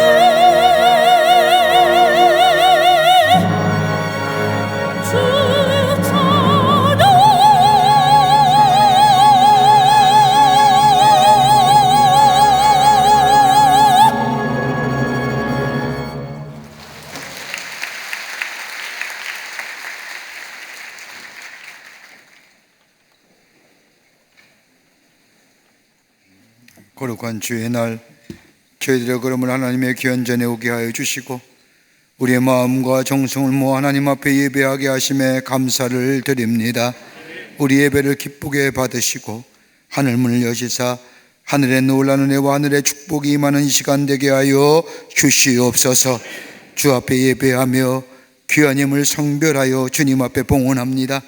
Speaker 5: 주 찬양.
Speaker 3: 거룩한 주의 날, 저희들의 걸음을 하나님의 귀한 전에 오게 하여 주시고 우리의 마음과 정성을 모아 하나님 앞에 예배하게 하심에 감사를 드립니다. 우리 예배를 기쁘게 받으시고 하늘문을 여시사 하늘의 놀라운 은혜와 하늘의 축복이 임하는 이 시간 되게 하여 주시옵소서. 주 앞에 예배하며 귀한 힘을 성별하여 주님 앞에 봉헌합니다.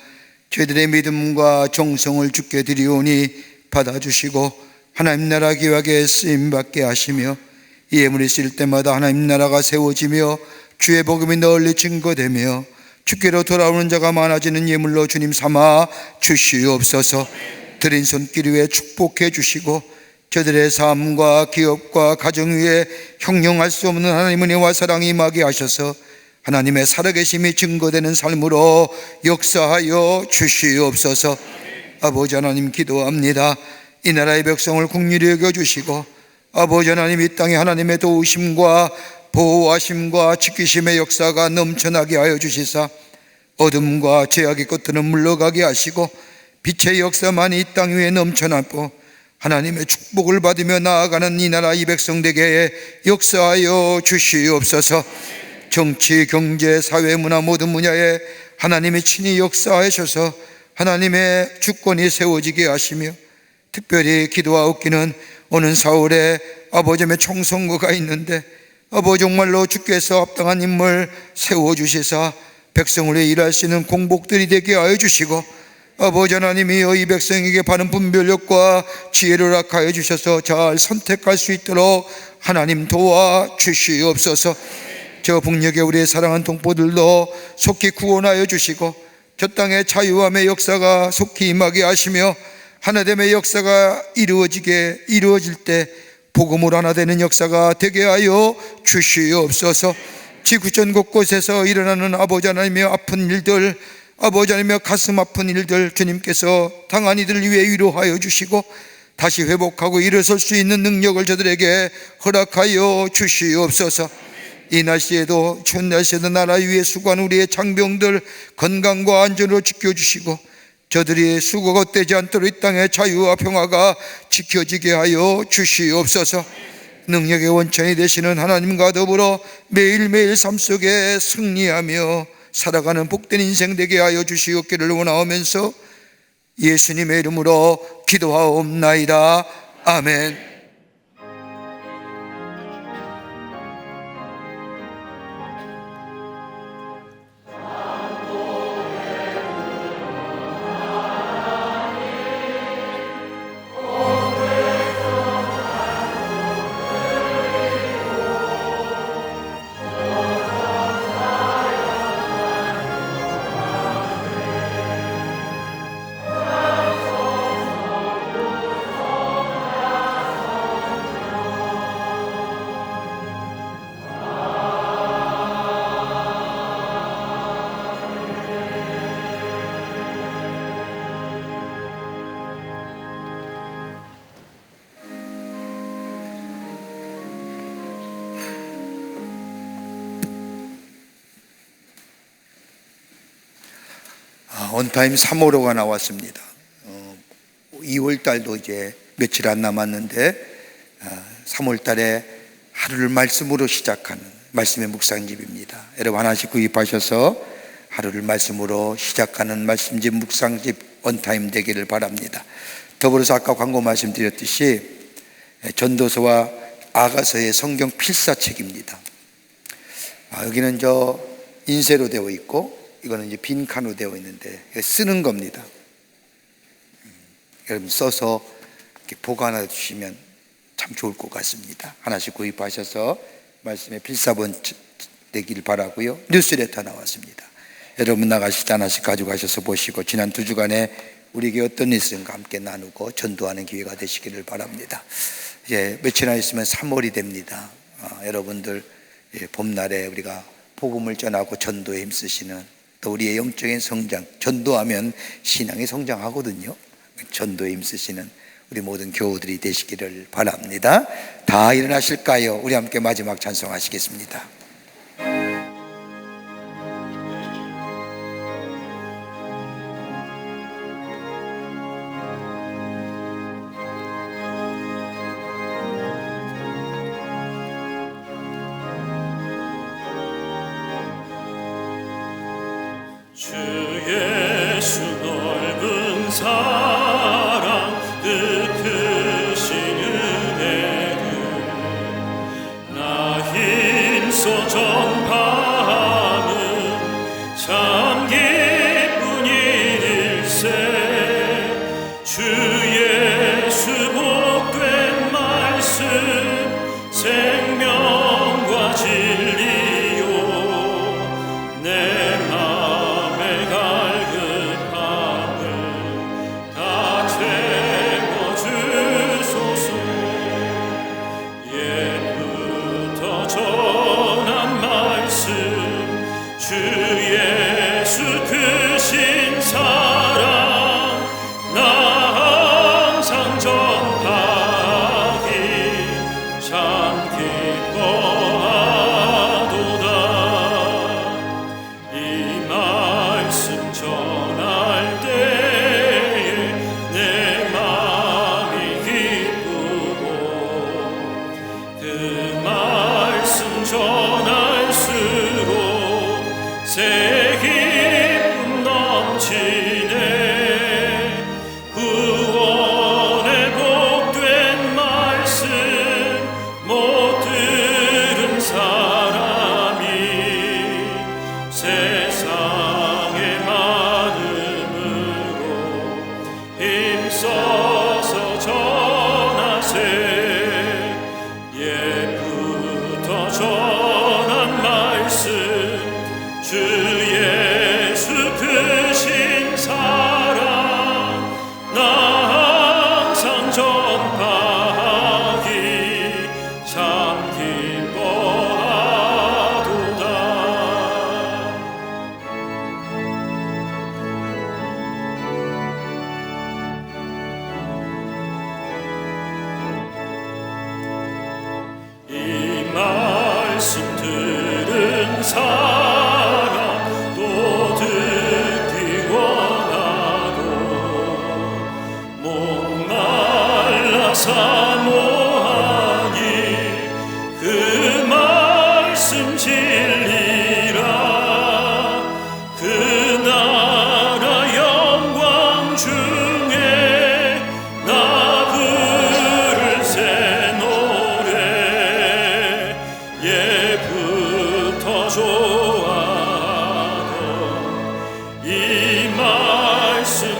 Speaker 3: 저희들의 믿음과 정성을 주께 드리오니 받아주시고 하나님 나라 기하게 쓰임받게 하시며 이 예물이 쓰일 때마다 하나님 나라가 세워지며 주의 복음이 널리 증거되며 주께로 돌아오는 자가 많아지는 예물로 주님 삼아 주시옵소서. 드린 손길 위에 축복해 주시고 저들의 삶과 기업과 가정 위에 형용할 수 없는 하나님의 은혜와 사랑이 임하게 하셔서 하나님의 살아계심이 증거되는 삶으로 역사하여 주시옵소서. 아버지 하나님, 기도합니다. 이 나라의 백성을 긍휼히 여겨주시고, 아버지 하나님, 이 땅에 하나님의 도우심과 보호하심과 지키심의 역사가 넘쳐나게 하여 주시사 어둠과 죄악의 끝들은 물러가게 하시고 빛의 역사만이 이 땅 위에 넘쳐나고 하나님의 축복을 받으며 나아가는 이 나라 이 백성들에게 역사하여 주시옵소서. 정치, 경제, 사회, 문화 모든 분야에 하나님이 친히 역사하셔서 하나님의 주권이 세워지게 하시며, 특별히 기도하옵기는 오는 4월에 아버지의 총선거가 있는데 아버지 정말로 주께서 합당한 인물 세워주시사 백성을 위해 일할 수 있는 공복들이 되게 하여 주시고, 아버지 하나님이여 이 백성에게 바른 분별력과 지혜를 허락하여 주셔서 잘 선택할 수 있도록 하나님 도와 주시옵소서. 저 북녘에 우리의 사랑하는 동포들도 속히 구원하여 주시고 저 땅의 자유함의 역사가 속히 임하게 하시며 하나됨의 역사가 이루어질 때 복음으로 하나 되는 역사가 되게 하여 주시옵소서. 지구촌 곳곳에서 일어나는 아버지 하나님의 아픈 일들, 아버지 하나님의 가슴 아픈 일들 주님께서 당한 이들을 위해 위로하여 주시고 다시 회복하고 일어설 수 있는 능력을 저들에게 허락하여 주시옵소서. 이 날씨에도 추운 날씨에도 나라 위에 수고하는 우리의 장병들 건강과 안전으로 지켜주시고 저들이 수고가 헛되지 않도록 이 땅의 자유와 평화가 지켜지게 하여 주시옵소서. 능력의 원천이 되시는 하나님과 더불어 매일매일 삶 속에 승리하며 살아가는 복된 인생 되게 하여 주시옵기를 원하오면서 예수님의 이름으로 기도하옵나이다. 아멘. 온타임 3월호가 나왔습니다. 2월 달도 이제 며칠 안 남았는데 3월 달에 하루를 말씀으로 시작하는 말씀의 묵상집입니다. 여러분 하나씩 구입하셔서 하루를 말씀으로 시작하는 말씀집 묵상집 온타임 되기를 바랍니다. 더불어서 아까 광고 말씀드렸듯이 전도서와 아가서의 성경 필사책입니다. 여기는 저 인쇄로 되어 있고 이거는 이제 빈칸으로 되어 있는데 쓰는 겁니다. 여러분 써서 이렇게 보관해 주시면 참 좋을 것 같습니다. 하나씩 구입하셔서 말씀의 필사본 되길 바라고요. 뉴스레터 나왔습니다. 여러분 나가실 때 하나씩 가져가셔서 보시고 지난 2주간에 우리에게 어떤 일이 있은가 함께 나누고 전도하는 기회가 되시기를 바랍니다. 이제 며칠 안 있으면 3월이 됩니다. 여러분들 봄날에 우리가 복음을 전하고 전도에 힘쓰시는 또 우리의 영적인 성장, 전도하면 신앙이 성장하거든요. 전도에 힘쓰시는 우리 모든 교우들이 되시기를 바랍니다. 다 일어나실까요? 우리 함께 마지막 찬송하시겠습니다.
Speaker 2: 주 예수 넓은 사랑 그 크신 은혜를 나 힘써 전파함은 참 기쁜 일일세. 주 예수 복된 말씀 생명과 진리요 내 전한 말씀 예수 크신 사랑 나 항상 전하기 참 기뻐하도다. 이 말씀 전할 때에 내 마음이 기쁘고 그 말씀 전할수록 새 기쁨 넘치네. 구원의 복된 말씀 못 들은 사람이 세상의 많음으로 힘써서 전하세. 옛부터 전한 말씀 주 예수 크신 사랑 나 항상 전파하기 참 기뻐하도다. 이 말씀 들은 사람 또 듣기 원하고 목말라 사모하니 그 말씀 진리라. 그 나라 영광 중에 나 부를 새 노래 예부터 좋아하던 이 말씀뿐일세.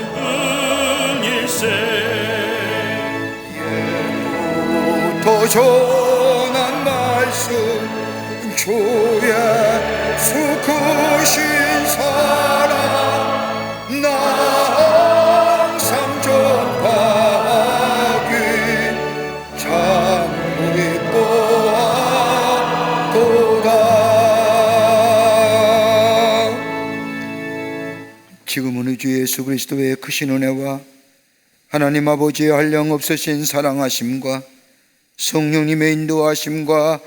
Speaker 3: 더 전한 말씀 주 예수 크신 사랑 나 항상 전파하기 참 기뻐하도다. 지금은 우리 주 예수 그리스도의 크신 은혜와 하나님 아버지의 한량없으신 사랑하심과 성령님의 인도하심과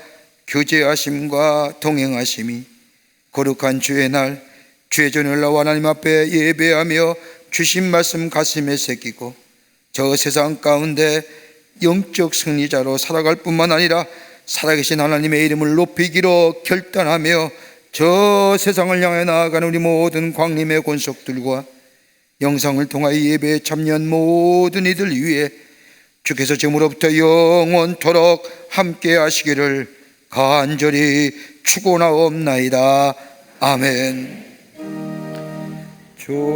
Speaker 3: 교제하심과 동행하심이 거룩한 주의 날 주의 전을 나와 하나님 앞에 예배하며 주신 말씀 가슴에 새기고 저 세상 가운데 영적 승리자로 살아갈 뿐만 아니라 살아계신 하나님의 이름을 높이기로 결단하며 저 세상을 향해 나아가는 우리 모든 광림의 권속들과 영상을 통하여 예배에 참여한 모든 이들 위해 주께서 지금으로부터 영원토록 함께 하시기를 간절히 축원하옵나이다. 아멘. 조실